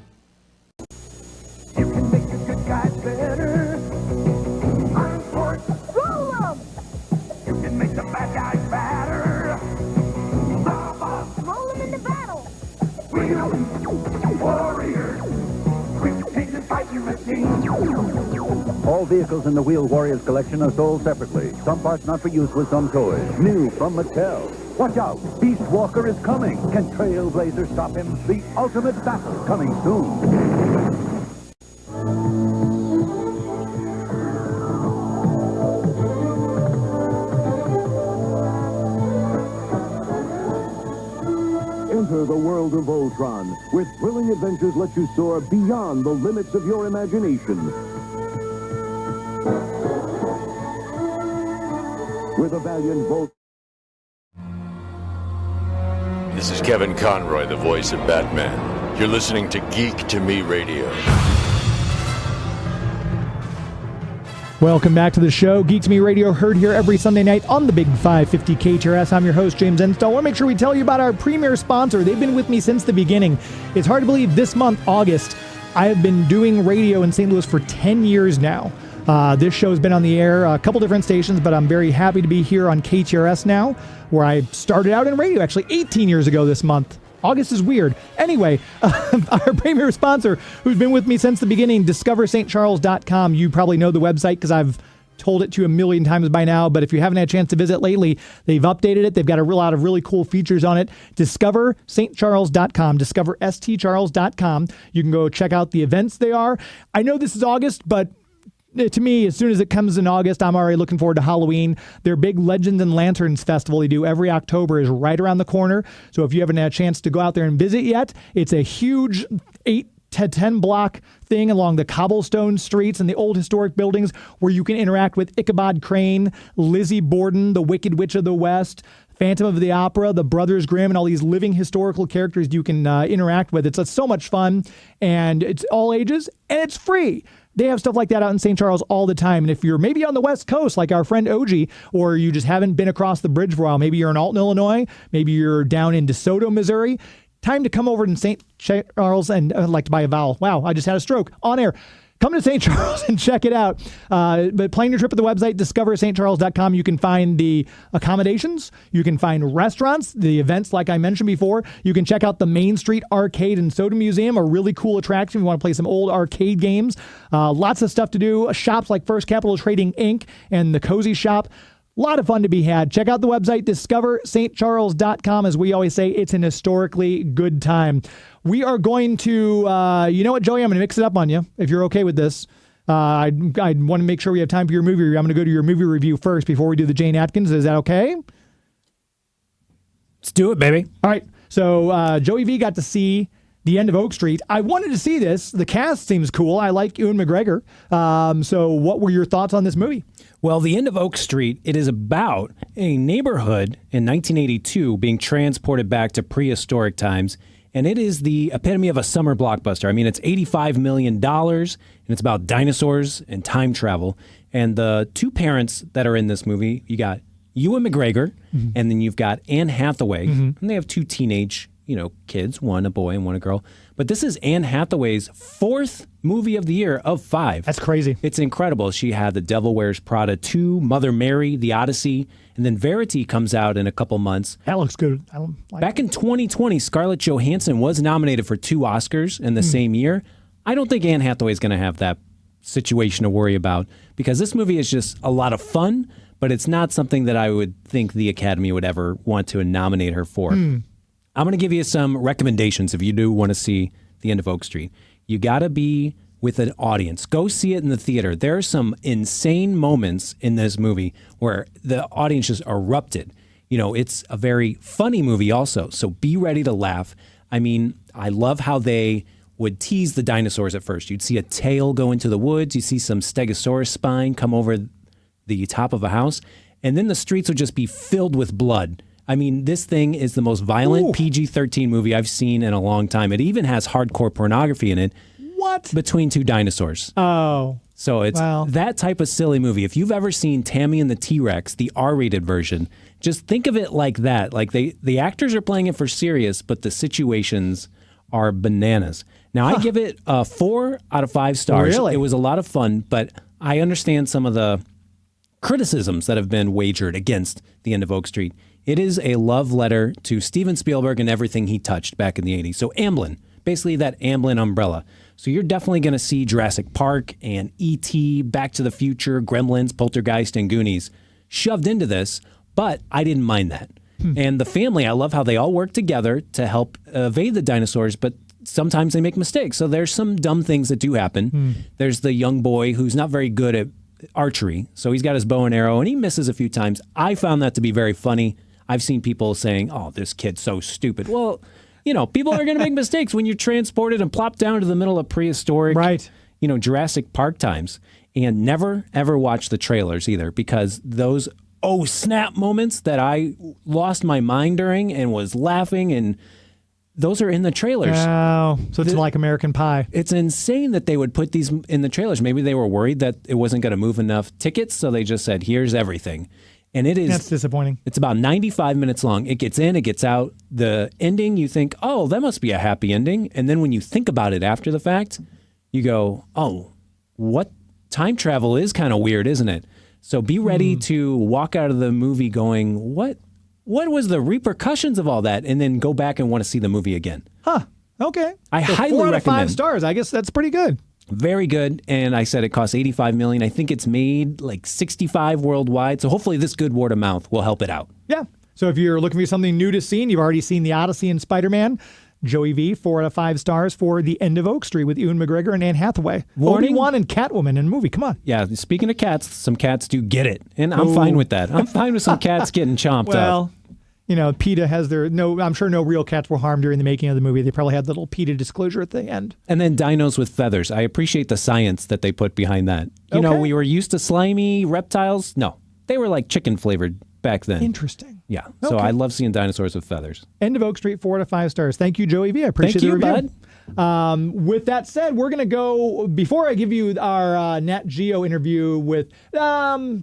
You can make the good guys better. Iron Force, Roll 'em! you can make the bad guys badder. Stop us, Roll 'em into battle! we're warriors. Quick change and fighting machines. All vehicles in the Wheel Warriors collection are sold separately. Some parts not for use with some toys. New from Mattel. Watch out! Beast Walker is coming. Can Trailblazer stop him? The ultimate battle coming soon. Enter the world of Voltron, where thrilling adventures let you soar beyond the limits of your imagination. With a valiant Volt. This is Kevin Conroy, the voice of Batman. You're listening to Geek to Me Radio. Welcome back to the show. Geek to Me Radio, heard here every Sunday night on the Big 550 KTRS. I'm your host, James Enstall. I want to make sure we tell you about our premier sponsor. They've been with me since the beginning. It's hard to believe this month, August, I have been doing radio in St. Louis for 10 years now. This show has been on the air a couple different stations, but I'm very happy to be here on KTRS now, where I started out in radio actually 18 years ago this month. August is weird. Anyway, our premier sponsor, who's been with me since the beginning, DiscoverSt.Charles.com. You probably know the website because I've told it to you a million times by now, but if you haven't had a chance to visit lately, they've updated it. They've got a lot of really cool features on it. DiscoverSt.Charles.com, DiscoverStCharles.com. You can go check out the events they are. I know this is August, but to me, as soon as it comes in August, I'm already looking forward to Halloween. Their big Legends and Lanterns festival they do every October is right around the corner. So if you haven't had a chance to go out there and visit yet, it's a huge 8 to 10 block thing along the cobblestone streets and the old historic buildings where you can interact with Ichabod Crane, Lizzie Borden, the Wicked Witch of the West, Phantom of the Opera, the Brothers Grimm, and all these living historical characters you can interact with. It's so much fun, and it's all ages, and it's free. They have stuff like that out in St. Charles all the time. And if you're maybe on the West Coast, like our friend Ogie, or you just haven't been across the bridge for a while, maybe you're in Alton, Illinois, maybe you're down in DeSoto, Missouri, time to come over to St. Charles and I'd like to buy a vowel. Wow, I just had a stroke on air. come to St. Charles and check it out. But plan your trip at the website, discoverstcharles.com. You can find the accommodations. You can find restaurants, the events like I mentioned before. You can check out the Main Street Arcade and Soda Museum, a really cool attraction if you want to play some old arcade games. Lots of stuff to do. Shops like First Capital Trading Inc. and the Cozy Shop. A lot of fun to be had. Check out the website, discoverstcharles.com. As we always say, it's an historically good time. We are going to, you know what, Joey, I'm going to mix it up on you, if you're okay with this. I want to make sure we have time for your movie review. I'm going to go to your movie review first before we do the Jane Atkins. Is that okay? Let's do it, baby. All right. So Joey V got to see The End of Oak Street. I wanted to see this. The cast seems cool. I like Ewan McGregor. So what were your thoughts on this movie? Well, The End of Oak Street, it is about a neighborhood in 1982 being transported back to prehistoric times, and it is the epitome of a summer blockbuster. I mean, it's $85 million, and it's about dinosaurs and time travel. And the two parents that are in this movie, you got Ewan McGregor, and then you've got Anne Hathaway, and they have two teenage kids, one a boy and one a girl. But this is Anne Hathaway's fourth movie of the year of 5. That's crazy. It's incredible. She had The Devil Wears Prada 2, Mother Mary, The Odyssey, and then Verity comes out in a couple months. That looks good. I don't like Back in 2020, Scarlett Johansson was nominated for 2 Oscars in the same year. I don't think Anne Hathaway is going to have that situation to worry about because this movie is just a lot of fun, but it's not something that I would think the Academy would ever want to nominate her for. I'm going to give you some recommendations if you do want to see The End of Oak Street. You got to be with an audience. Go see it in the theater. There are some insane moments in this movie where the audience just erupted. It's a very funny movie also, so be ready to laugh. I mean, I love how they would tease the dinosaurs at first. You'd see a tail go into the woods. You see some stegosaurus spine come over the top of a house, and then the streets would just be filled with blood. I mean, this thing is the most violent PG-13 movie I've seen in a long time. It even has hardcore pornography in it. What? Between two dinosaurs. Oh. So it's that type of silly movie. If you've ever seen Tammy and the T-Rex, the R-rated version, just think of it like that. Like the actors are playing it for serious, but the situations are bananas. Now, I give it 4 out of 5 stars. Really? It was a lot of fun, but I understand some of the criticisms that have been wagered against The End of Oak Street. It is a love letter to Steven Spielberg and everything he touched back in the 80s. So Amblin, basically that Amblin umbrella. So you're definitely going to see Jurassic Park and E.T., Back to the Future, Gremlins, Poltergeist, and Goonies shoved into this, but I didn't mind that. And the family, I love how they all work together to help evade the dinosaurs, but sometimes they make mistakes. So there's some dumb things that do happen. There's the young boy who's not very good at archery, so he's got his bow and arrow, and he misses a few times. I found that to be very funny. I've seen people saying, oh, this kid's so stupid. Well, people are going to make mistakes when you're transported and plopped down to the middle of prehistoric, Jurassic Park times. And never, ever watch the trailers either, because those oh snap moments that I lost my mind during and was laughing, and those are in the trailers. Oh, so it's like American Pie. It's insane that they would put these in the trailers. Maybe they were worried that it wasn't going to move enough tickets, so they just said, here's everything. And it is... That's disappointing. It's about 95 minutes long. It gets in, it gets out. The ending, you think, oh, that must be a happy ending. And then when you think about it after the fact, you go, oh, what? Time travel is kind of weird, isn't it? So be ready to walk out of the movie going, what was the repercussions of all that? And then go back and want to see the movie again. Huh. Okay. I highly 4 out of recommend. 5 stars. I guess that's pretty good. Very good. And I said it costs $85 million. I think it's made like 65 worldwide. So hopefully this good word of mouth will help it out. Yeah. So if you're looking for something new to see, and you've already seen The Odyssey and Spider-Man, Joey V, 4 out of 5 stars for The End of Oak Street with Ewan McGregor and Anne Hathaway. Warning. Obi-Wan and Catwoman in a movie. Come on. Yeah, speaking of cats, some cats do get it. And I'm fine with that. I'm fine with some cats getting chomped up. Well, PETA has I'm sure no real cats were harmed during the making of the movie. They probably had the little PETA disclosure at the end. And then dinos with feathers. I appreciate the science that they put behind that. You know, we were used to slimy reptiles. No, they were like chicken flavored back then. Interesting. Yeah. So I love seeing dinosaurs with feathers. End of Oak Street, 4 out of 5 stars. Thank you, Joey V. I appreciate the review. Bud. With that said, we're going to go, before I give you our Nat Geo interview with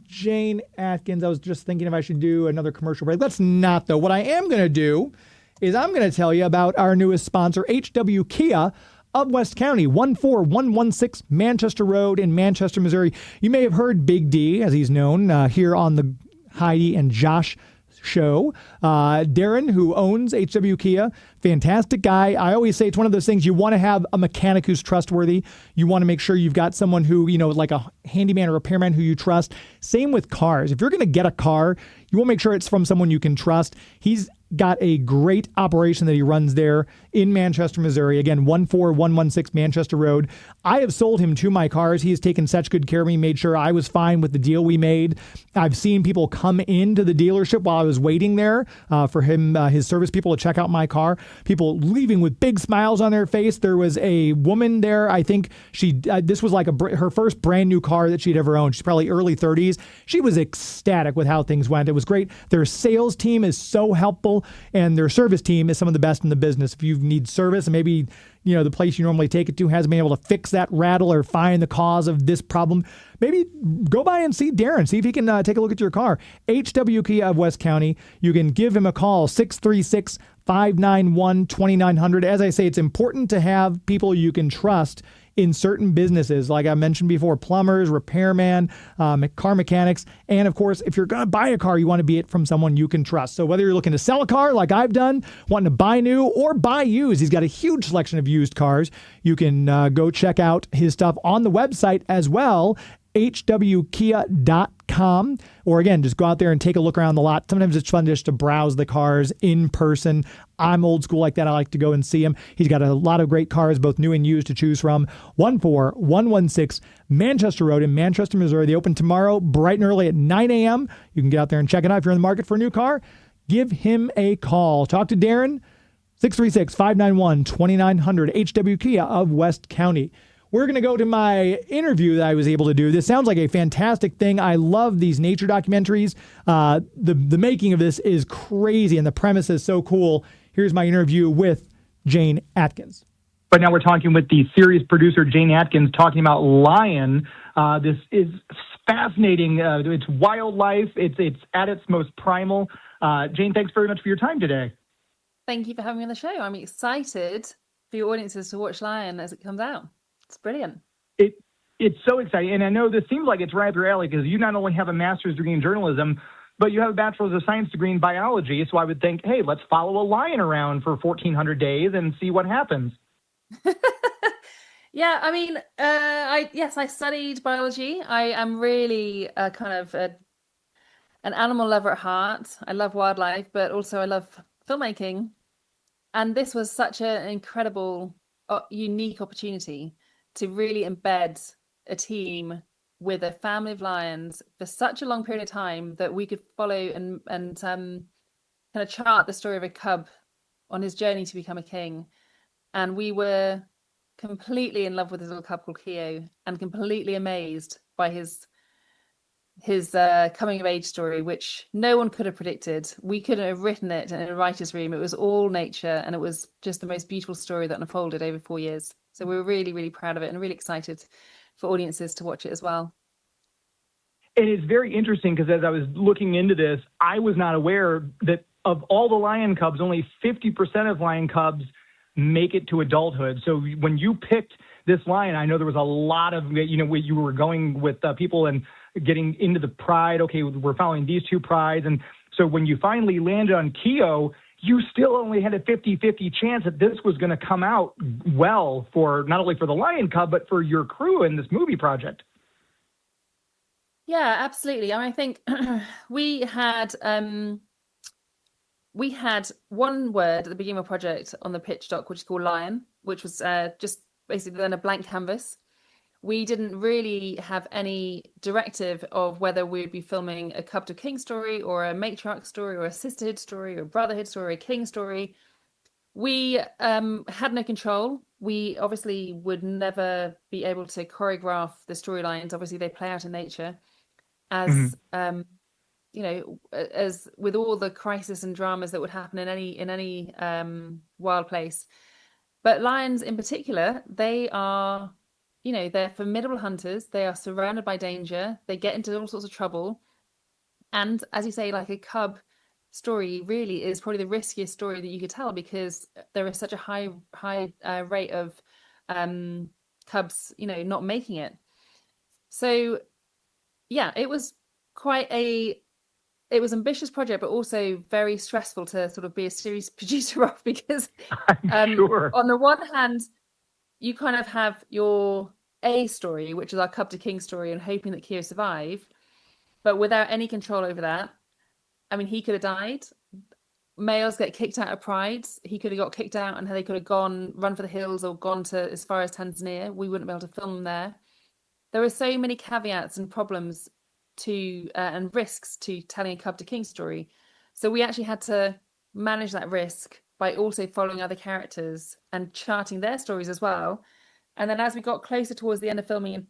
Jane Atkins, I was just thinking if I should do another commercial break. Let's not, though. What I am going to do is I'm going to tell you about our newest sponsor, HW Kia of West County, 14116 Manchester Road in Manchester, Missouri. You may have heard Big D, as he's known, here on the Heidi and Josh show. Darren, who owns HW Kia, fantastic guy. I always say it's one of those things, you want to have a mechanic who's trustworthy. You want to make sure you've got someone who, like a handyman or repairman who you trust. Same with cars. If you're going to get a car, you want to make sure it's from someone you can trust. He's got a great operation that he runs there in Manchester, Missouri. Again, 14116 Manchester Road. I have sold him 2 of my cars. He has taken such good care of me, made sure I was fine with the deal we made. I've seen people come into the dealership while I was waiting there for him, his service people to check out my car. People leaving with big smiles on their face. There was a woman there. I think this was like her first brand new car that she'd ever owned. She's probably early 30s. She was ecstatic with how things went. It was great. Their sales team is so helpful, and their service team is some of the best in the business. If you need service and maybe the place you normally take it to hasn't been able to fix that rattle or find the cause of this problem, maybe go by and see Darren. See if he can take a look at your car. HW Kia of West County. You can give him a call, 636-591-2900. As I say, it's important to have people you can trust in certain businesses, like I mentioned before, plumbers, repairman, car mechanics. And of course, if you're going to buy a car, you want to be it from someone you can trust. So whether you're looking to sell a car like I've done, wanting to buy new or buy used, he's got a huge selection of used cars. You can go check out his stuff on the website as well, hwkia.com, or again, just go out there and take a look around the lot. Sometimes it's fun just to browse the cars in person. I'm old school like that. I like to go and see him. He's got a lot of great cars, both new and used, to choose from. 14116 Manchester Road in Manchester, Missouri. They open tomorrow bright and early at 9 a.m. You can get out there and check it out. If you're in the market for a new car, give him a call. Talk to Darren, 636-591-2900, HW Kia of West County. We're going to go to my interview that I was able to do. This sounds like a fantastic thing. I love these nature documentaries. The making of this is crazy, and the premise is so cool. Here's my interview with Jane Atkins. Right now we're talking with the series producer, Jane Atkins, talking about Lion. This is fascinating. It's wildlife. It's at its most primal. Jane, thanks very much for your time today. Thank you for having me on the show. I'm excited for your audiences to watch Lion as it comes out. It's brilliant. It's so exciting. And I know this seems like it's right up your alley because you not only have a master's degree in journalism, but you have a bachelor's of science degree in biology. So I would think, hey, let's follow a lion around for 1,400 days and see what happens. Yeah, I mean, I studied biology. I am really an animal lover at heart. I love wildlife, but also I love filmmaking. And this was such an incredible, unique opportunity to really embed a team with a family of lions for such a long period of time that we could follow and kind of chart the story of a cub on his journey to become a king. And we were completely in love with his little cub called Keo, and completely amazed by his coming of age story, which no one could have predicted. We couldn't have written it in a writer's room. It was all nature, and it was just the most beautiful story that unfolded over 4 years. So we were really, really proud of it and really excited for audiences to watch it as well. And it's very interesting because as I was looking into this, I was not aware that of all the lion cubs, only 50% of lion cubs make it to adulthood. So when you picked this lion, I know there was a lot of, you were going with people and getting into the pride. Okay, we're following these 2 prides. And so when you finally landed on Keo, you still only had a 50-50 chance that this was going to come out well for not only for the lion cub, but for your crew in this movie project. Yeah, absolutely. I mean, I think we had one word at the beginning of the project on the pitch doc, which is called lion, which was just basically then a blank canvas. We didn't really have any directive of whether we would be filming a cub to king story or a matriarch story or a sisterhood story or a brotherhood story, a king story. We had no control. We obviously would never be able to choreograph the storylines. Obviously, they play out in nature. As as with all the crisis and dramas that would happen in any wild place. But lions in particular, they are, they're formidable hunters. They are surrounded by danger. They get into all sorts of trouble. And as you say, like a cub story really is probably the riskiest story that you could tell because there is such a high rate of cubs, not making it. So yeah, it was it was an ambitious project, but also very stressful to sort of be a series producer of, because sure. on the one hand, you kind of have your A story, which is our Cub to King story, and hoping that Keo survive, but without any control over that. I mean, he could have died. Males get kicked out of prides. He could have got kicked out and they could have run for the hills or gone to as far as Tanzania. We wouldn't be able to film them there. There are so many caveats and problems to and risks to telling a Cub to King story. So we actually had to manage that risk by also following other characters and charting their stories as well. And then as we got closer towards the end of filming and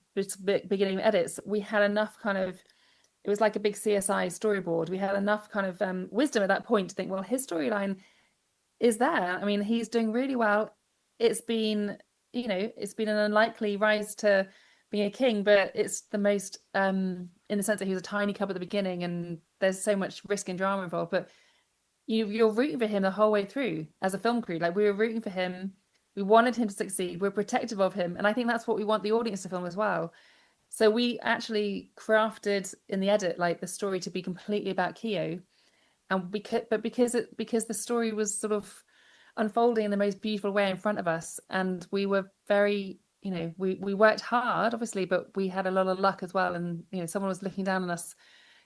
beginning of edits, we had enough it was like a big CSI storyboard. We had enough kind of wisdom at that point to think, well, his storyline is there. I mean, he's doing really well. It's been an unlikely rise to being a king, but it's the most, in the sense that he was a tiny cub at the beginning and there's so much risk and drama involved, but you're rooting for him the whole way through as a film crew. Like, we were rooting for him. We wanted him to succeed. We're protective of him. And I think that's what we want the audience to film as well. So we actually crafted in the edit, like, the story to be completely about Keo. And because the story was sort of unfolding in the most beautiful way in front of us. And we were very, we worked hard, obviously, but we had a lot of luck as well. And, someone was looking down on us,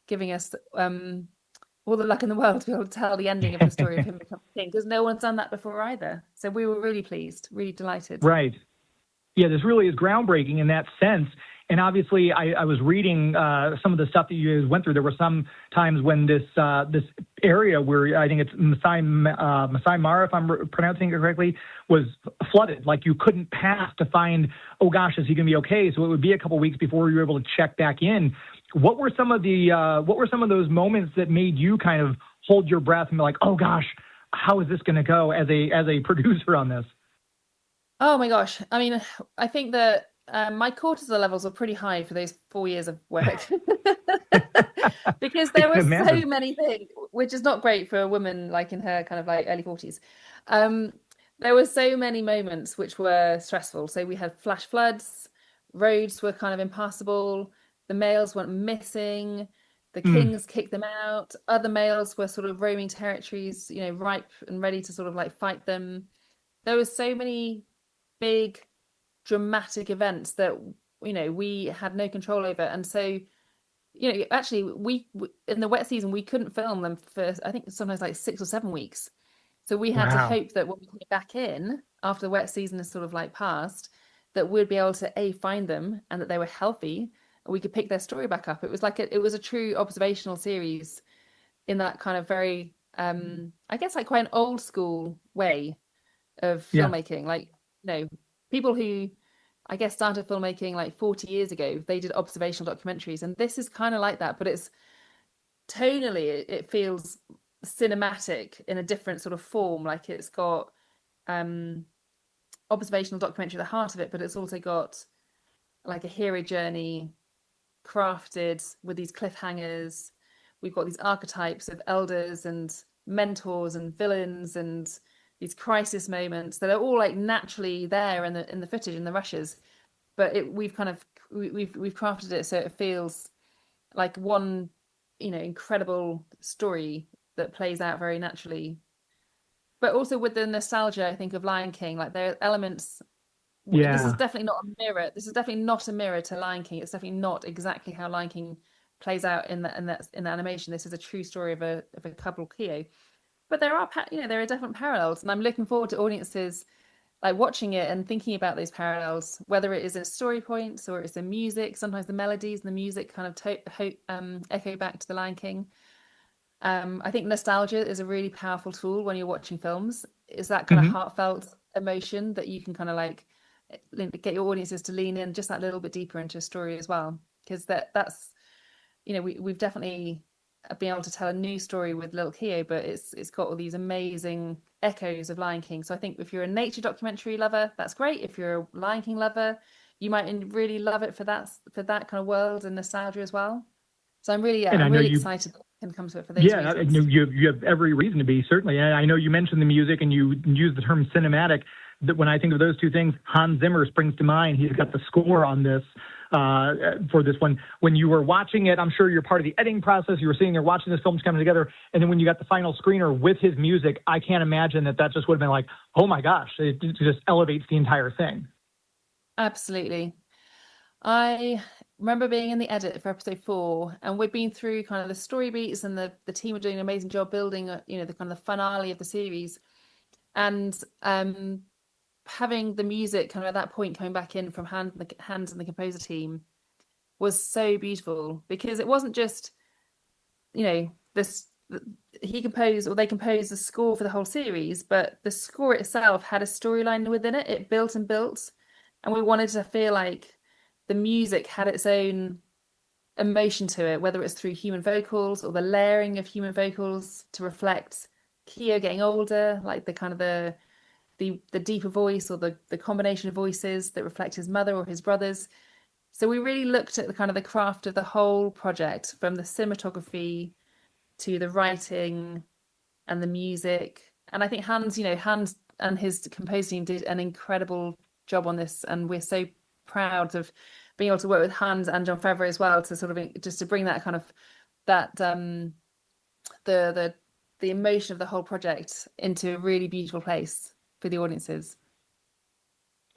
giving us all the luck in the world to be able to tell the ending of the story of him becoming king, because no one's done that before either. So we were really pleased, really delighted. Right. Yeah, this really is groundbreaking in that sense. And obviously, I was reading some of the stuff that you guys went through. There were some times when this area where I think it's Masai Mara, if I'm pronouncing it correctly, was flooded. Like, you couldn't pass to find, oh gosh, is he going to be okay? So it would be a couple of weeks before you were able to check back in. What were some of those moments that made you kind of hold your breath and be like, oh gosh, how is this going to go as a producer on this? Oh my gosh. I mean, I think that my cortisol levels were pretty high for those 4 years of work because there were so many things, which is not great for a woman like in her kind of like early 40s. There were so many moments which were stressful. So we had flash floods, roads were kind of impassable, the males went missing, the kings kicked them out, other males were sort of roaming territories, ripe and ready to sort of like fight them. There were so many big dramatic events that we had no control over, and so actually we in the wet season we couldn't film them for, I think, sometimes like 6 or 7 weeks. So we had to hope that when we came back in after the wet season is sort of like passed, that we'd be able to find them and that they were healthy and we could pick their story back up. It was like it was a true observational series in that kind of very I guess like quite an old school way of filmmaking. Like, people who I guess started filmmaking like 40 years ago, they did observational documentaries, and this is kind of like that, but it's tonally, it feels cinematic in a different sort of form. Like, it's got observational documentary at the heart of it, but it's also got like a hero journey crafted with these cliffhangers. We've got these archetypes of elders and mentors and villains and these crisis moments that are all like naturally there in the footage, in the rushes, but we've crafted it so it feels like one incredible story that plays out very naturally. But also with the nostalgia, I think, of Lion King, like there are elements. This is definitely not a mirror. This is definitely not a mirror to Lion King. It's definitely not exactly how Lion King plays out in the animation. This is a true story of a couple, Keo. But there are different parallels, and I'm looking forward to audiences like watching it and thinking about those parallels, whether it is in story points or it's in music. Sometimes the melodies and the music kind of echo back to the Lion King. I think nostalgia is a really powerful tool when you're watching films. Is that kind of heartfelt emotion that you can kind of like get your audiences to lean in just that little bit deeper into a story as well, because that's we've definitely been able to tell a new story with Little Keo, but it's got all these amazing echoes of Lion King. So I think if you're a nature documentary lover, that's great. If you're a Lion King lover, you might really love it for that kind of world and nostalgia as well. So I'm really excited that we can come to it for those reasons. You have every reason to be, certainly. And I know you mentioned the music and you used the term cinematic. when I think of those two things, Hans Zimmer springs to mind. He's got the score on this for this one. When you were watching it, I'm sure you're part of the editing process. You were sitting there watching this film coming together, and then when you got the final screener with his music, I can't imagine that just would have been like, oh my gosh, it just elevates the entire thing. Absolutely. I remember being in the edit for episode 4, and we'd been through kind of the story beats, and the team were doing an amazing job building, the kind of the finale of the series, and having the music kind of at that point coming back in from Hans and the composer team was so beautiful, because it wasn't just, they composed the score for the whole series, but the score itself had a storyline within it. It built and built, and we wanted to feel like the music had its own emotion to it, whether it's through human vocals or the layering of human vocals to reflect Keo getting older, like the kind of the deeper voice, or the combination of voices that reflect his mother or his brothers. So we really looked at the kind of the craft of the whole project, from the cinematography to the writing and the music. And I think Hans and his composing did an incredible job on this, and we're so proud of being able to work with Hans and John Favreau as well, to sort of just to bring that kind of the emotion of the whole project into a really beautiful place for the audiences.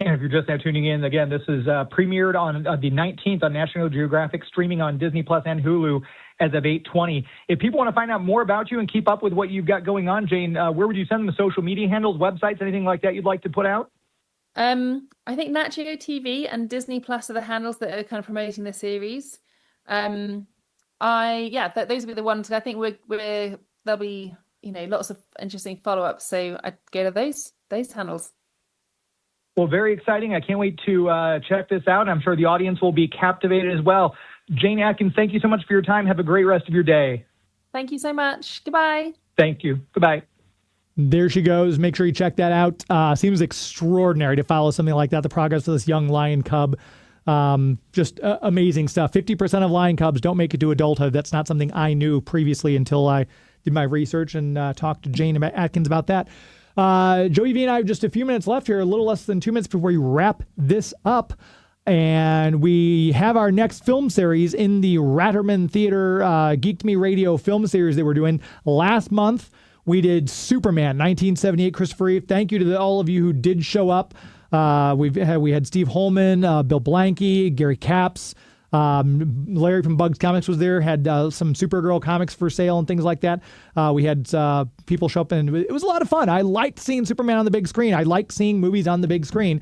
And if you're just now tuning in, again, this is premiered on the 19th on National Geographic, streaming on Disney Plus and Hulu as of 8/20. If people want to find out more about you and keep up with what you've got going on, Jane, where would you send them? The social media handles, websites, anything like that you'd like to put out? I think Nat Geo TV and Disney Plus are the handles that are kind of promoting the series. Those would be the ones. I think there'll be lots of interesting follow-ups, so I'd go to those handles. Well, very exciting. I can't wait to check this out. I'm sure the audience will be captivated as well. Jane Atkins, thank you so much for your time. Have a great rest of your day. Thank you so much. Goodbye. Thank you. Goodbye. There she goes. Make sure you check that out. Seems extraordinary to follow something like that, the progress of this young lion cub. Just amazing stuff. 50% of lion cubs don't make it to adulthood. That's not something I knew previously until I did my research and talked to Jane Atkins about that. Joey V and I have just a few minutes left here, a little less than 2 minutes before we wrap this up. And we have our next film series in the Ratterman Theater Geek to Me Radio film series that we're doing. Last month, we did Superman, 1978, Christopher Reeve. Thank you to all of you who did show up. We had Steve Holman, Bill Blanky, Gary Capps, Larry from Bugs Comics was there, had some Supergirl comics for sale and things like that. We had people show up, and it was a lot of fun. I liked seeing Superman on the big screen. I liked seeing movies on the big screen.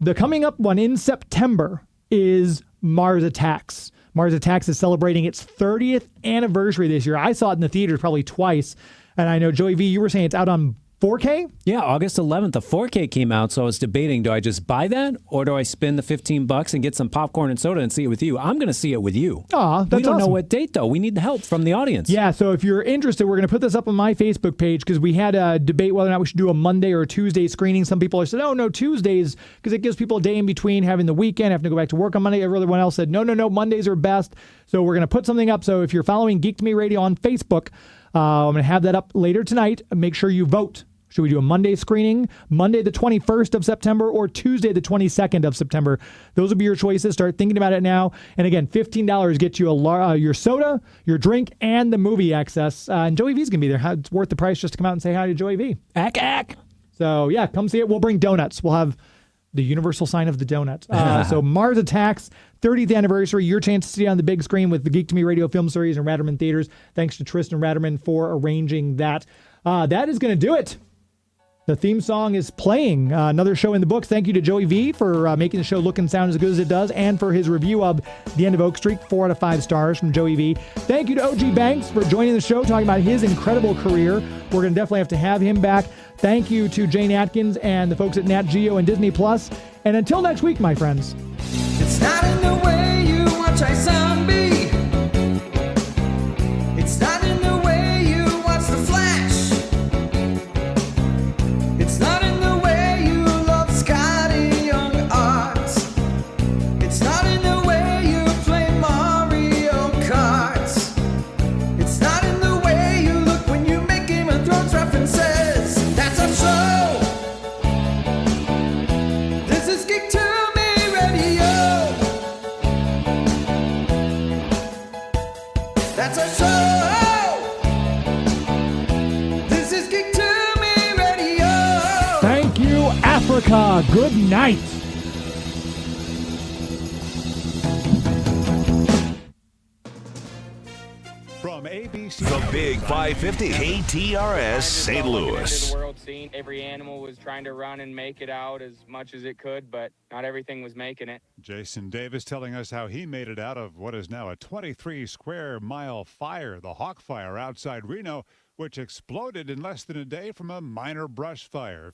The coming up one in September is Mars Attacks. Mars Attacks is celebrating its 30th anniversary this year. I saw it in the theater probably twice. And I know, Joey V, you were saying it's out on 4K? Yeah, August 11th, the 4K came out, so I was debating, do I just buy that, or do I spend the $15 and get some popcorn and soda and see it with you? I'm going to see it with you. Aw, that's We don't know awesome. what date, though. We need the help from the audience. Yeah, so if you're interested, we're going to put this up on my Facebook page, because we had a debate whether or not we should do a Monday or a Tuesday screening. Some people have said, oh, no, Tuesdays, because it gives people a day in between having the weekend, having to go back to work on Monday. Everyone else said, no, Mondays are best. So we're going to put something up. So if you're following Geek to Me Radio on Facebook, I'm going to have that up later tonight. Make sure you vote. Should we do a Monday screening, Monday the 21st of September, or Tuesday the 22nd of September? Those will be your choices. Start thinking about it now. And again, $15 gets you your soda, your drink, and the movie access. And Joey V's going to be there. It's worth the price just to come out and say hi to Joey V. Ack. So yeah, come see it. We'll bring donuts. We'll have the universal sign of the donut. So Mars Attacks, 30th anniversary, your chance to see it on the big screen with the Geek to Me Radio film series and Ratterman Theaters. Thanks to Tristan Ratterman for arranging that. That is going to do it. The theme song is playing. Another show in the books. Thank you to Joey V for making the show look and sound as good as it does, and for his review of The End of Oak Street, 4 out of 5 stars from Joey V. Thank you to Ogie Banks for joining the show, talking about his incredible career. We're going to definitely have to have him back. Thank you to Jane Atkins and the folks at Nat Geo and Disney Plus. And until next week, my friends. It's not in the way you watch iZombie. It's not in the way you watch The Flash. It's not in the way you love Scotty Young Arts. It's not in the way you play Mario Kart. It's not in the way you look when you make Game of Thrones references. That's our show. America, good night. From ABC. The Big 550 KTRS St. Into Louis. the world scene, every animal was trying to run and make it out as much as it could, but not everything was making it. Jason Davis telling us how he made it out of what is now a 23 square mile fire, the Hawk Fire outside Reno, which exploded in less than a day from a minor brush fire.